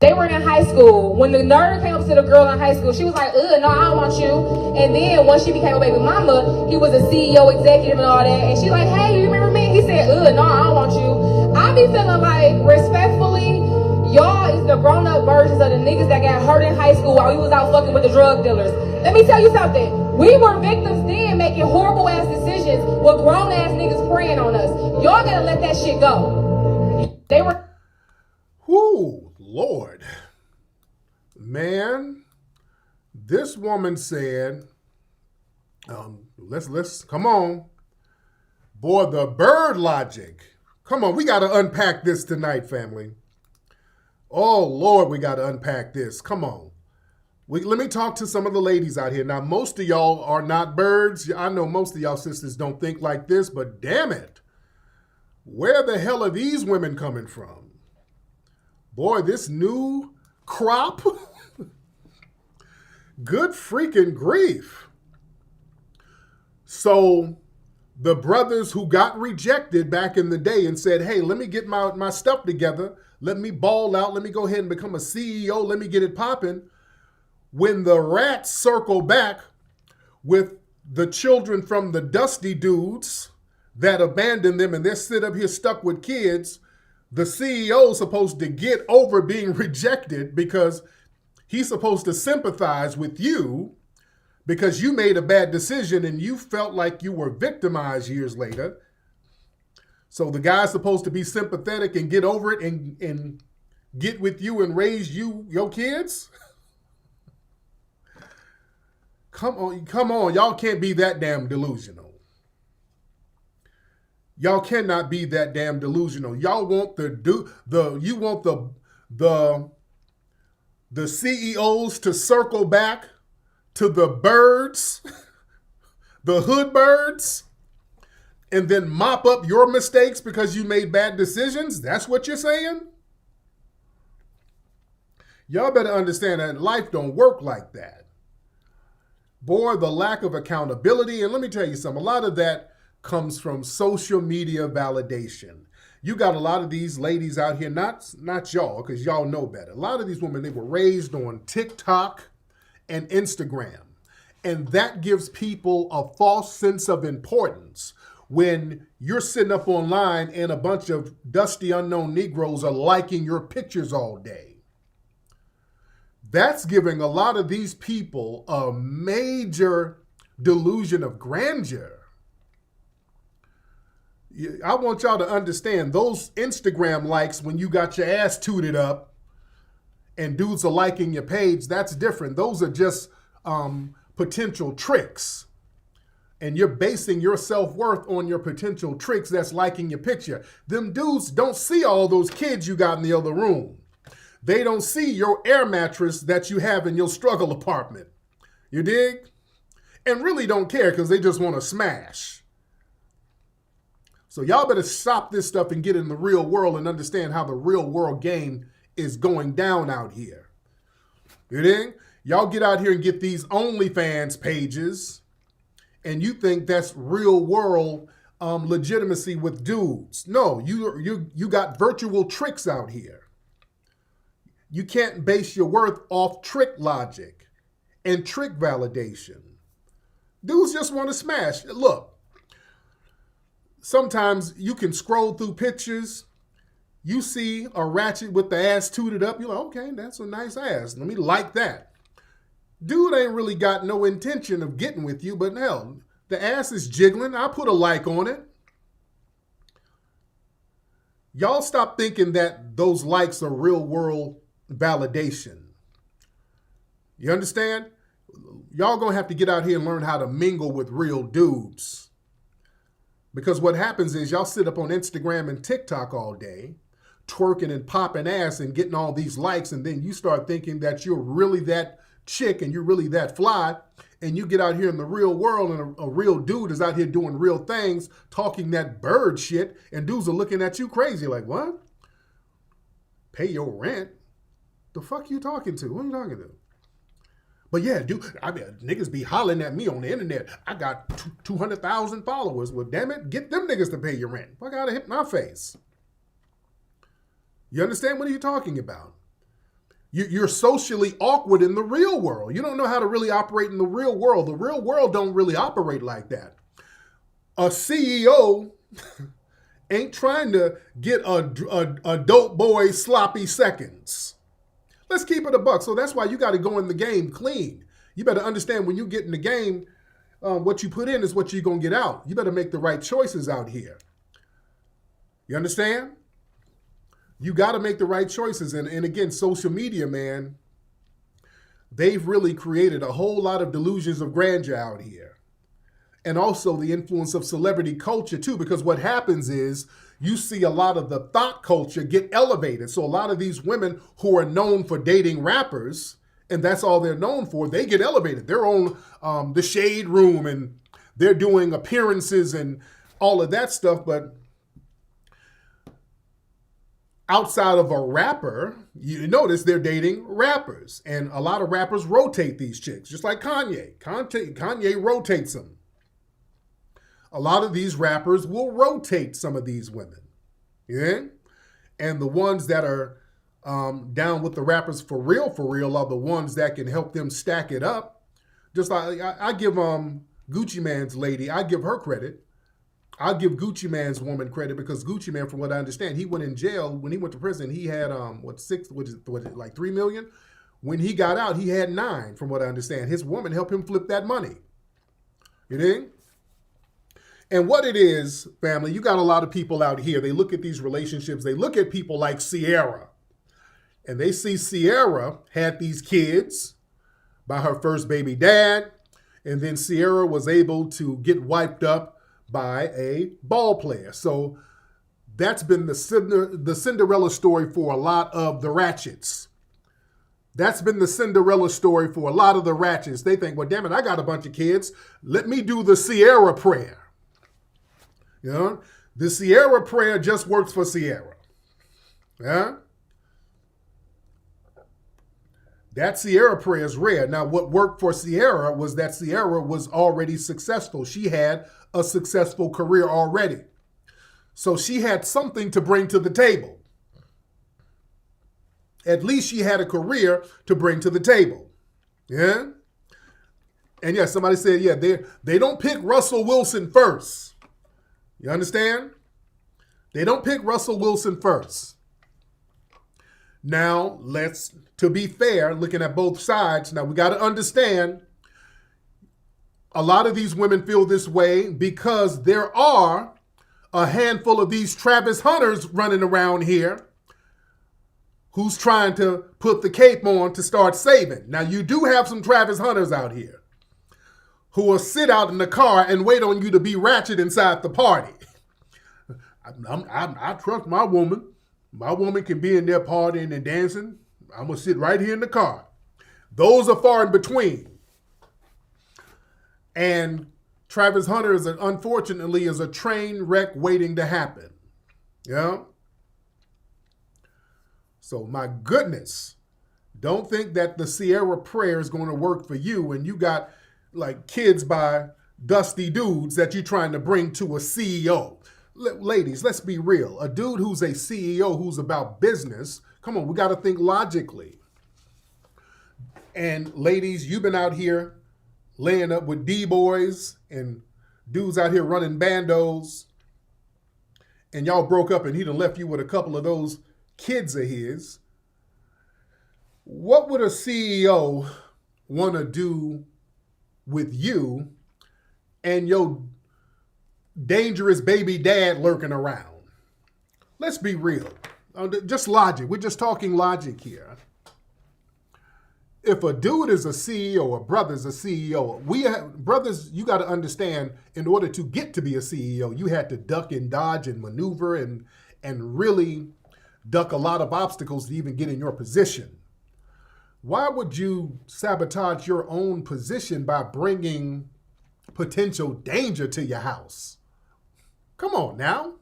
They were in high school. When the nerd came up to the girl in high school, she was like, ugh, no, I don't want you. And then once she became a baby mama, he was a CEO executive and all that. And she like, hey, you remember me? He said, ugh, no, I don't want you. I be feeling like, respectfully, y'all is the grown-up versions of the niggas that got hurt in high school while we was out fucking with the drug dealers. Let me tell you something. We were victims then making horrible-ass decisions with grown-ass niggas preying on us. Y'all gotta let that shit go. They were... Whoo, Lord. Man, this woman said, let's, come on. Boy, the bird logic. Come on, we got to unpack this tonight, family. Oh, Lord, we got to unpack this. Come on. Let me talk to some of the ladies out here. Now, most of y'all are not birds. I know most of y'all sisters don't think like this, but damn it. Where the hell are these women coming from? Boy, this new crop, good freaking grief. So the brothers who got rejected back in the day and said, hey, let me get my stuff together. Let me ball out. Let me go ahead and become a CEO. Let me get it popping. When the rats circle back with the children from the dusty dudes that abandoned them and they're sit up here stuck with kids, the CEO is supposed to get over being rejected because he's supposed to sympathize with you because you made a bad decision and you felt like you were victimized years later. So the guy's supposed to be sympathetic and get over it and get with you and raise your kids? Come on. Y'all can't be that damn delusional. Y'all cannot be that damn delusional. Y'all want the CEOs to circle back to the birds, the hood birds, and then mop up your mistakes because you made bad decisions? That's what you're saying? Y'all better understand that life don't work like that. Boy, the lack of accountability, and let me tell you something, a lot of that comes from social media validation. You got a lot of these ladies out here, not y'all, because y'all know better. A lot of these women, they were raised on TikTok and Instagram. And that gives people a false sense of importance when you're sitting up online and a bunch of dusty unknown Negroes are liking your pictures all day. That's giving a lot of these people a major delusion of grandeur. I want y'all to understand those Instagram likes when you got your ass tooted up and dudes are liking your page, that's different. Those are just potential tricks. And you're basing your self-worth on your potential tricks that's liking your picture. Them dudes don't see all those kids you got in the other room. They don't see your air mattress that you have in your struggle apartment. You dig? And really don't care because they just want to smash. So y'all better stop this stuff and get in the real world and understand how the real world game is going down out here. You dig? Y'all get out here and get these OnlyFans pages and you think that's real world legitimacy with dudes. No, you got virtual tricks out here. You can't base your worth off trick logic and trick validation. Dudes just want to smash. Look, sometimes you can scroll through pictures. You see a ratchet with the ass tooted up. You're like, okay, that's a nice ass. Let me like that. Dude ain't really got no intention of getting with you, but hell, the ass is jiggling. I put a like on it. Y'all stop thinking that those likes are real world validation. You understand? Y'all gonna have to get out here and learn how to mingle with real dudes. Because what happens is y'all sit up on Instagram and TikTok all day, twerking and popping ass and getting all these likes, and then you start thinking that you're really that chick and you're really that fly, and you get out here in the real world and a real dude is out here doing real things, talking that bird shit, and dudes are looking at you crazy like, what? Pay your rent? The fuck you talking to? Who are you talking to? But yeah, dude, I mean, niggas be hollering at me on the internet. I got 200,000 followers. Well, damn it, get them niggas to pay your rent. Fuck out of hit my face. You understand what are you talking about? You're socially awkward in the real world. You don't know how to really operate in the real world. The real world don't really operate like that. A CEO ain't trying to get a dope boy sloppy seconds. Let's keep it a buck. So that's why you got to go in the game clean. You better understand when you get in the game, what you put in is what you're going to get out. You better make the right choices out here. You understand? You got to make the right choices. And again, social media, man, they've really created a whole lot of delusions of grandeur out here. And also the influence of celebrity culture too, because what happens is you see a lot of the thought culture get elevated. So a lot of these women who are known for dating rappers and that's all they're known for, they get elevated. They're on the Shade Room, and they're doing appearances and all of that stuff. But outside of a rapper, you notice they're dating rappers. And a lot of rappers rotate these chicks, just like Kanye. Kanye rotates them. A lot of these rappers will rotate some of these women. Yeah? And the ones that are down with the rappers for real are the ones that can help them stack it up. Just like I give Gucci Mane's lady, I give her credit. I'll give Gucci Mane's woman credit because Gucci Man, from what I understand, he went in jail. When he went to prison, he had like 3 million? When he got out, he had 9, from what I understand. His woman helped him flip that money. You know? And what it is, family, you got a lot of people out here, they look at these relationships, they look at people like Sierra, and they see Sierra had these kids by her first baby dad, and then Sierra was able to get wiped up by a ball player. So that's been the Cinderella story for a lot of the ratchets. That's been the Cinderella story for a lot of the ratchets. They think, well, damn it, I got a bunch of kids. Let me do the Sierra prayer. You know, the Sierra prayer just works for Sierra. Yeah? That Sierra prayer is rare. Now, what worked for Sierra was that Sierra was already successful. She had a successful career already. So she had something to bring to the table. At least she had a career to bring to the table. Yeah? And yeah, somebody said, yeah, they don't pick Russell Wilson first. You understand? They don't pick Russell Wilson first. Now, to be fair, looking at both sides, now we got to understand a lot of these women feel this way because there are a handful of these Travis Hunters running around here who's trying to put the cape on to start saving. Now, you do have some Travis Hunters out here who will sit out in the car and wait on you to be ratchet inside the party. I trust my woman. My woman can be in there partying and dancing. I'm going to sit right here in the car. Those are far in between. And Travis Hunter, unfortunately, is a train wreck waiting to happen. Yeah? So, my goodness, don't think that the Sierra prayer is going to work for you and you got like kids by dusty dudes that you're trying to bring to a CEO. Ladies, let's be real. A dude who's a CEO who's about business, come on, we got to think logically. And ladies, you've been out here laying up with D-boys and dudes out here running bandos, and y'all broke up and he done left you with a couple of those kids of his. What would a CEO want to do with you and your dangerous baby dad lurking around? Let's be real. Just logic. We're just talking logic here. If a dude is a CEO, a brother's a CEO, brothers, you got to understand, in order to get to be a CEO, you had to duck and dodge and maneuver and really duck a lot of obstacles to even get in your position. Why would you sabotage your own position by bringing potential danger to your house? Come on now.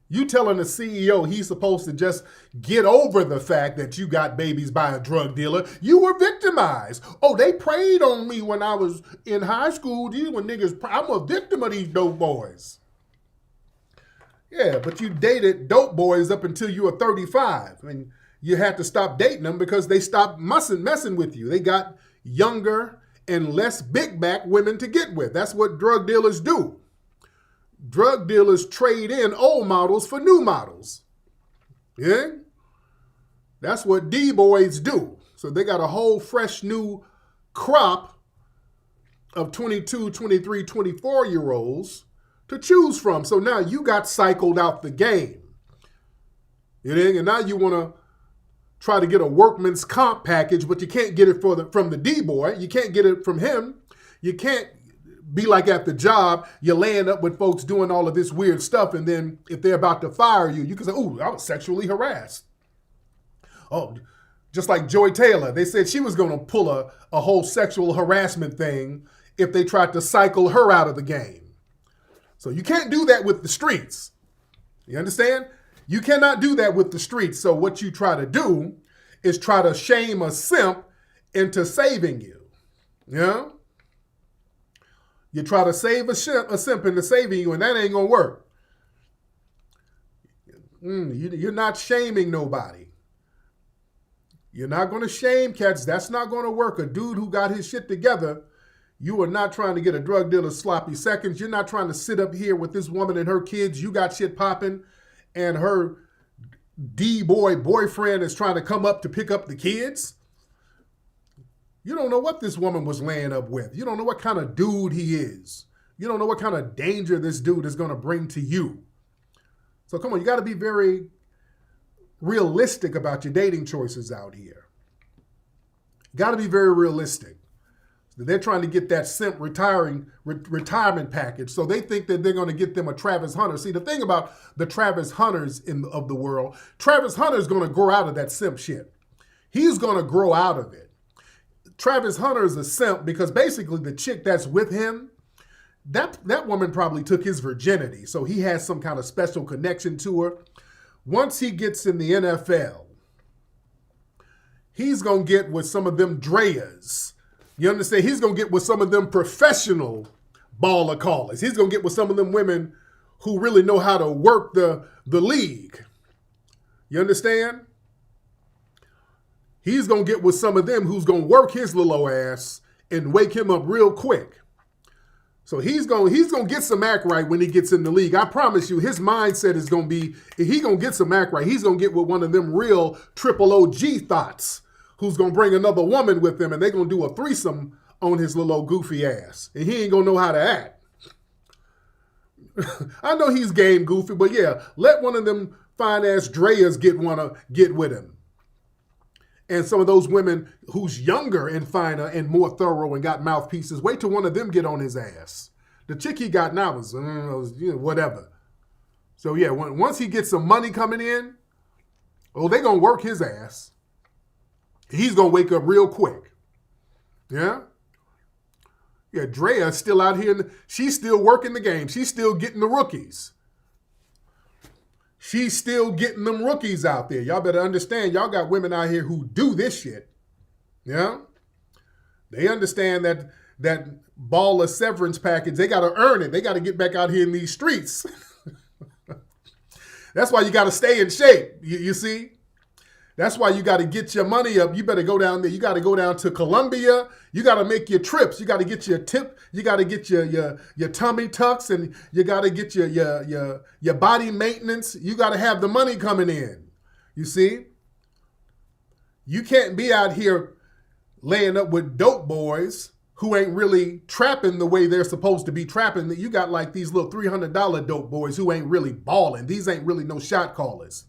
You telling a CEO he's supposed to just get over the fact that you got babies by a drug dealer. You were victimized. Oh, they preyed on me when I was in high school. I'm a victim of these dope boys. Yeah, but you dated dope boys up until you were 35. I mean, you had to stop dating them because they stopped messing with you. They got younger and less big back women to get with. That's what drug dealers do. Drug dealers trade in old models for new models. Yeah? That's what D-boys do. So they got a whole fresh new crop of 22, 23, 24-year-olds to choose from. So now you got cycled out the game. You know? And now you want to try to get a workman's comp package, but you can't get it from the D-boy. You can't get it from him. You can't be like at the job, you're laying up with folks doing all of this weird stuff, and then if they're about to fire you, you can say, "Ooh, I was sexually harassed." Oh, Just like Joy Taylor, they said she was going to pull a whole sexual harassment thing if they tried to cycle her out of the game. So you can't do that with the streets. You understand? You cannot do that with the streets. So what you try to do is try to shame a simp into saving you. You know? You try to save a simp into saving you, and that ain't going to work. You're not shaming nobody. You're not going to shame cats. That's not going to work. A dude who got his shit together, you are not trying to get a drug dealer sloppy seconds. You're not trying to sit up here with this woman and her kids. You got shit popping, and her D-boy boyfriend is trying to come up to pick up the kids. You don't know what this woman was laying up with. You don't know what kind of dude he is. You don't know what kind of danger this dude is going to bring to you. So come on, you got to be very realistic about your dating choices out here. You got to be very realistic. They're trying to get that simp retirement package, so they think that they're going to get them a Travis Hunter. See, the thing about the Travis Hunters of the world, Travis Hunter is going to grow out of that simp shit. He's going to grow out of it. Travis Hunter is a simp because basically the chick that's with him, that woman probably took his virginity, so he has some kind of special connection to her. Once he gets in the NFL, he's going to get with some of them Dreas. You understand? He's going to get with some of them professional baller callers. He's going to get with some of them women who really know how to work the league. You understand? He's going to get with some of them who's going to work his little old ass and wake him up real quick. So he's going to get some act right when he gets in the league. I promise you, his mindset is going to be, he's going to get some act right. He's going to get with one of them real triple OG thoughts who's going to bring another woman with him, and they're going to do a threesome on his little old goofy ass. And he ain't going to know how to act. I know he's game goofy, but yeah, let one of them fine-ass Dreas get with him. And some of those women who's younger and finer and more thorough and got mouthpieces, wait till one of them get on his ass. The chick he got now was whatever. So yeah, once he gets some money coming in, they're going to work his ass. He's going to wake up real quick. Yeah? Yeah, Drea's still out here. She's still working the game. She's still getting the rookies. She's still getting them rookies out there. Y'all better understand, y'all got women out here who do this shit. Yeah? They understand that baller severance package, they got to earn it. They got to get back out here in these streets. That's why you got to stay in shape, you see? That's why you got to get your money up. You better go down there. You got to go down to Colombia. You got to make your trips. You got to get your tip. You got to get your tummy tucks, and you got to get your body maintenance. You got to have the money coming in. You see? You can't be out here laying up with dope boys who ain't really trapping the way they're supposed to be trapping. You got like these little $300 dope boys who ain't really balling. These ain't really no shot callers.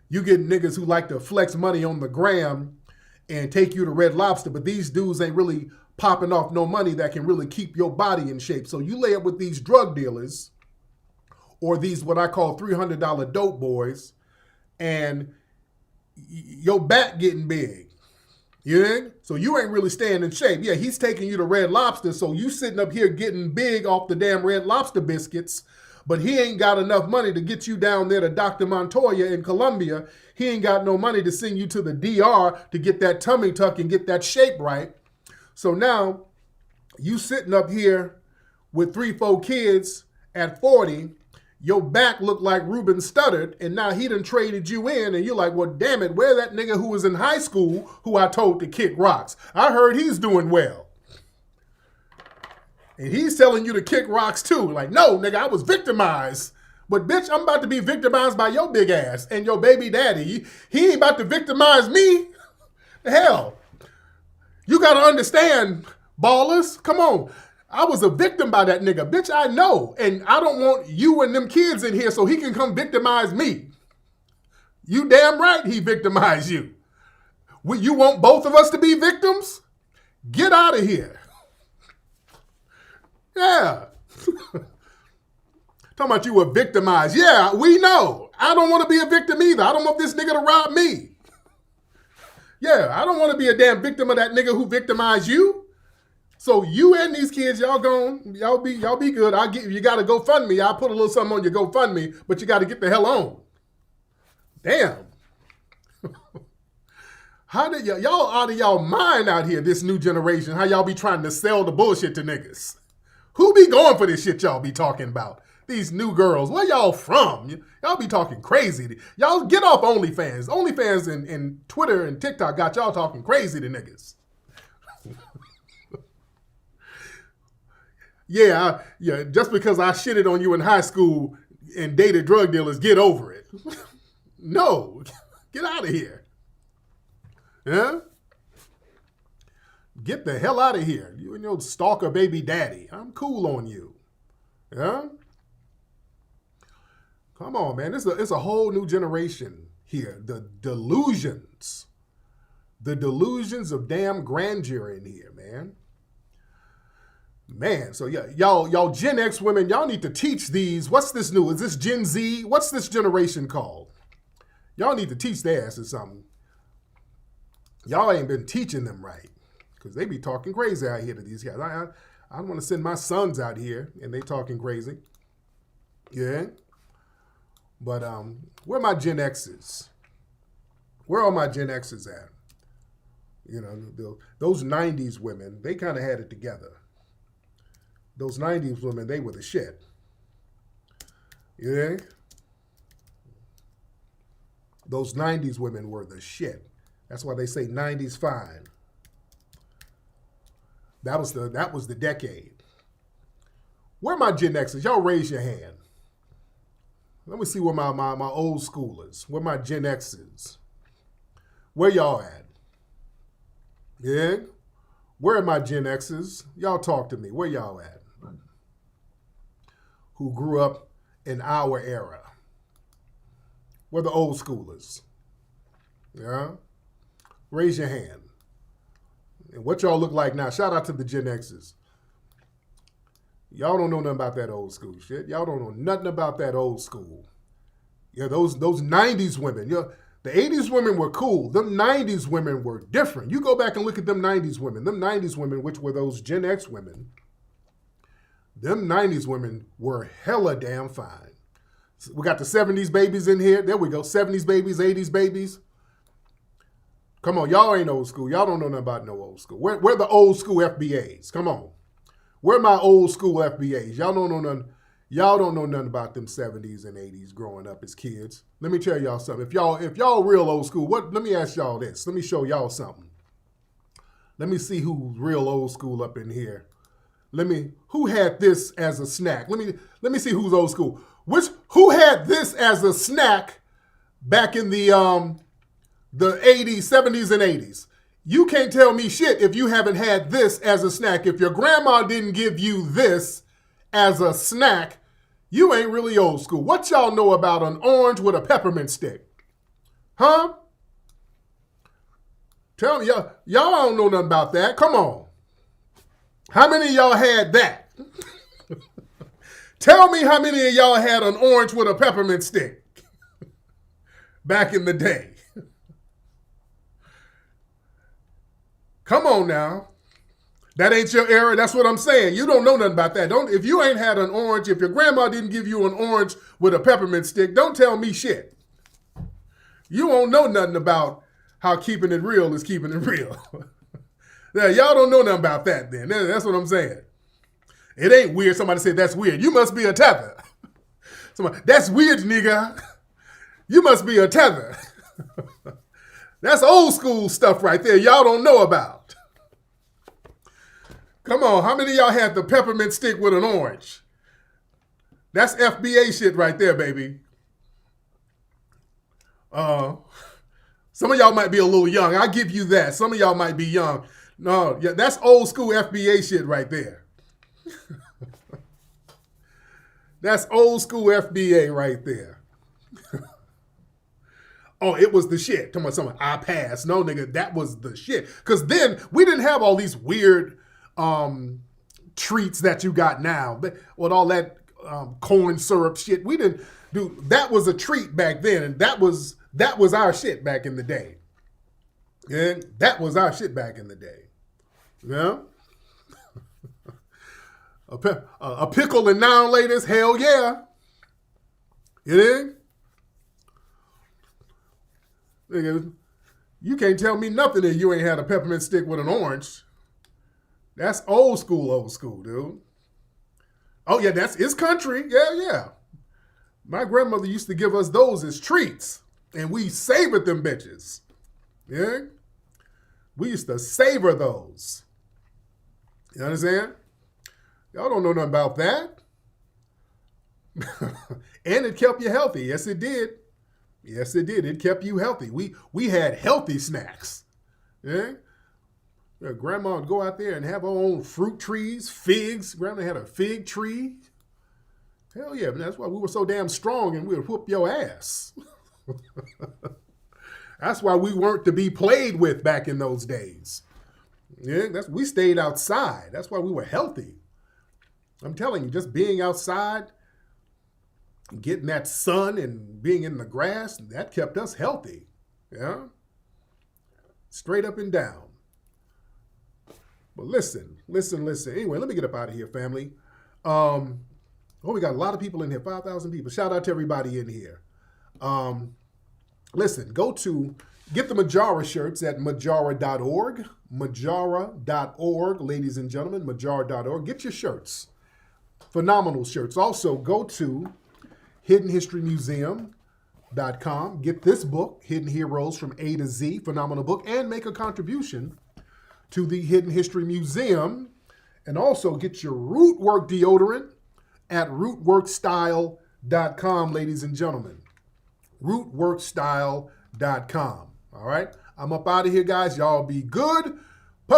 You get niggas who like to flex money on the gram and take you to Red Lobster, but these dudes ain't really popping off no money that can really keep your body in shape. So you lay up with these drug dealers or these what I call $300 dope boys, and your back getting big. You know? So you ain't really staying in shape. Yeah, he's taking you to Red Lobster, so you sitting up here getting big off the damn Red Lobster biscuits, but he ain't got enough money to get you down there to Dr. Montoya in Colombia. He ain't got no money to send you to the DR to get that tummy tuck and get that shape right. So now you sitting up here with 3-4 kids at 40, your back looked like Ruben Studdard, and now he done traded you in, and you're like, well, damn it, where that nigga who was in high school who I told to kick rocks? I heard he's doing well. And he's telling you to kick rocks too. Like, no, nigga, I was victimized. But bitch, I'm about to be victimized by your big ass and your baby daddy. He ain't about to victimize me. The hell. You got to understand, ballers. Come on. I was a victim by that nigga. Bitch, I know. And I don't want you and them kids in here so he can come victimize me. You damn right he victimized you. You want both of us to be victims? Get out of here. Yeah. Talking about you were victimized. Yeah, we know. I don't want to be a victim either. I don't want this nigga to rob me. Yeah, I don't want to be a damn victim of that nigga who victimized you. So you and these kids, y'all be good. You got to GoFundMe. I'll put a little something on your GoFundMe, but you got to get the hell on. Damn. How did y'all out of y'all mind out here, this new generation, how y'all be trying to sell the bullshit to niggas? Who be going for this shit y'all be talking about? These new girls, where y'all from? Y'all be talking crazy. Y'all get off OnlyFans. OnlyFans and Twitter and TikTok got y'all talking crazy to niggas. Yeah, just because I shitted on you in high school and dated drug dealers, get over it. No, get out of here. Yeah? Get the hell out of here. You and your stalker baby daddy. I'm cool on you. Yeah? Come on, man. It's a whole new generation here. The delusions. The delusions of damn grandeur in here, man. Man, so yeah, y'all Gen X women, y'all need to teach these. What's this new? Is this Gen Z? What's this generation called? Y'all need to teach their asses something. Y'all ain't been teaching them right. Because they be talking crazy out here to these guys. I don't want to send my sons out here and they talking crazy. Yeah. But where are my Gen X's? Where are my Gen X's at? You know, those 90s women, they kind of had it together. Those 90s women, they were the shit. Yeah? Those 90s women were the shit. That's why they say 90s fine. That was the decade. Where are my Gen Xers? Y'all raise your hand. Let me see where my old schoolers, where my Gen Xers. Where y'all at? Yeah? Where are my Gen Xers? Y'all talk to me. Where y'all at? Who grew up in our era. We're the old schoolers. Yeah? Raise your hand. And what y'all look like now. Shout out to the Gen Xers. Y'all don't know nothing about that old school shit. Y'all don't know nothing about that old school. Yeah, those 90s women. Yeah, the 80s women were cool. Them 90s women were different. You go back and look at them 90s women. Them 90s women, which were those Gen X women, them 90s women were hella damn fine. We got the 70s babies in here. There we go. 70s babies, 80s babies. Come on, y'all ain't old school. Y'all don't know nothing about no old school. Where the old school FBAs? Come on. Where my old school FBAs? Y'all don't know nothing. Y'all don't know nothing about them 70s and 80s growing up as kids. Let me tell y'all something. If y'all real old school, let me ask y'all this. Let me show y'all something. Let me see who's real old school up in here. Who had this as a snack? Let me see who's old school. Who had this as a snack back in the 80s, 70s, and 80s? You can't tell me shit if you haven't had this as a snack. If your grandma didn't give you this as a snack, you ain't really old school. What y'all know about an orange with a peppermint stick? Huh? Tell me, y'all don't know nothing about that. Come on. How many of y'all had that? Tell me how many of y'all had an orange with a peppermint stick back in the day. Come on now. That ain't your era. That's what I'm saying. You don't know nothing about that. If you ain't had an orange, if your grandma didn't give you an orange with a peppermint stick, don't tell me shit. You won't know nothing about how keeping it real is keeping it real. Yeah, y'all don't know nothing about that then. That's what I'm saying. It ain't weird. Somebody said that's weird. You must be a tether. Somebody, that's weird, nigga. You must be a tether. That's old school stuff right there y'all don't know about. Come on, how many of y'all had the peppermint stick with an orange? That's FBA shit right there, baby. Some of y'all might be a little young. I'll give you that. Some of y'all might be young. No, yeah, that's old school FBA shit right there. That's old school FBA right there. Oh, it was the shit. Come on, someone, I passed. No, nigga, that was the shit. Because then we didn't have all these weird treats that you got now. With all that corn syrup shit. We didn't do, that was a treat back then. And that was our shit back in the day. And that was our shit back in the day. Yeah? A pickle and now laters, hell yeah. You dig? Nigga, you can't tell me nothing that you ain't had a peppermint stick with an orange. That's old school, dude. Oh, yeah, it's country. Yeah. My grandmother used to give us those as treats, and we savored them bitches. Yeah? We used to savor those. You understand? Y'all don't know nothing about that. And it kept you healthy. Yes, it did. Yes, it did. It kept you healthy. We had healthy snacks. Yeah? Grandma would go out there and have her own fruit trees, figs. Grandma had a fig tree. Hell yeah, but that's why we were so damn strong and we would whoop your ass. That's why we weren't to be played with back in those days. Yeah, we stayed outside. That's why we were healthy. I'm telling you, just being outside, getting that sun and being in the grass, that kept us healthy. Yeah? Straight up and down. But listen. Anyway, let me get up out of here, family. We got a lot of people in here, 5,000 people. Shout out to everybody in here. Listen, get the Majara shirts at majara.org. Majara.org, ladies and gentlemen, majara.org. Get your shirts. Phenomenal shirts. Also, go to hiddenhistorymuseum.com. Get this book, Hidden Heroes from A to Z, phenomenal book, and make a contribution to the Hidden History Museum. And also get your Rootwork deodorant at rootworkstyle.com, ladies and gentlemen. Rootworkstyle.com. All right? I'm up out of here, guys. Y'all be good.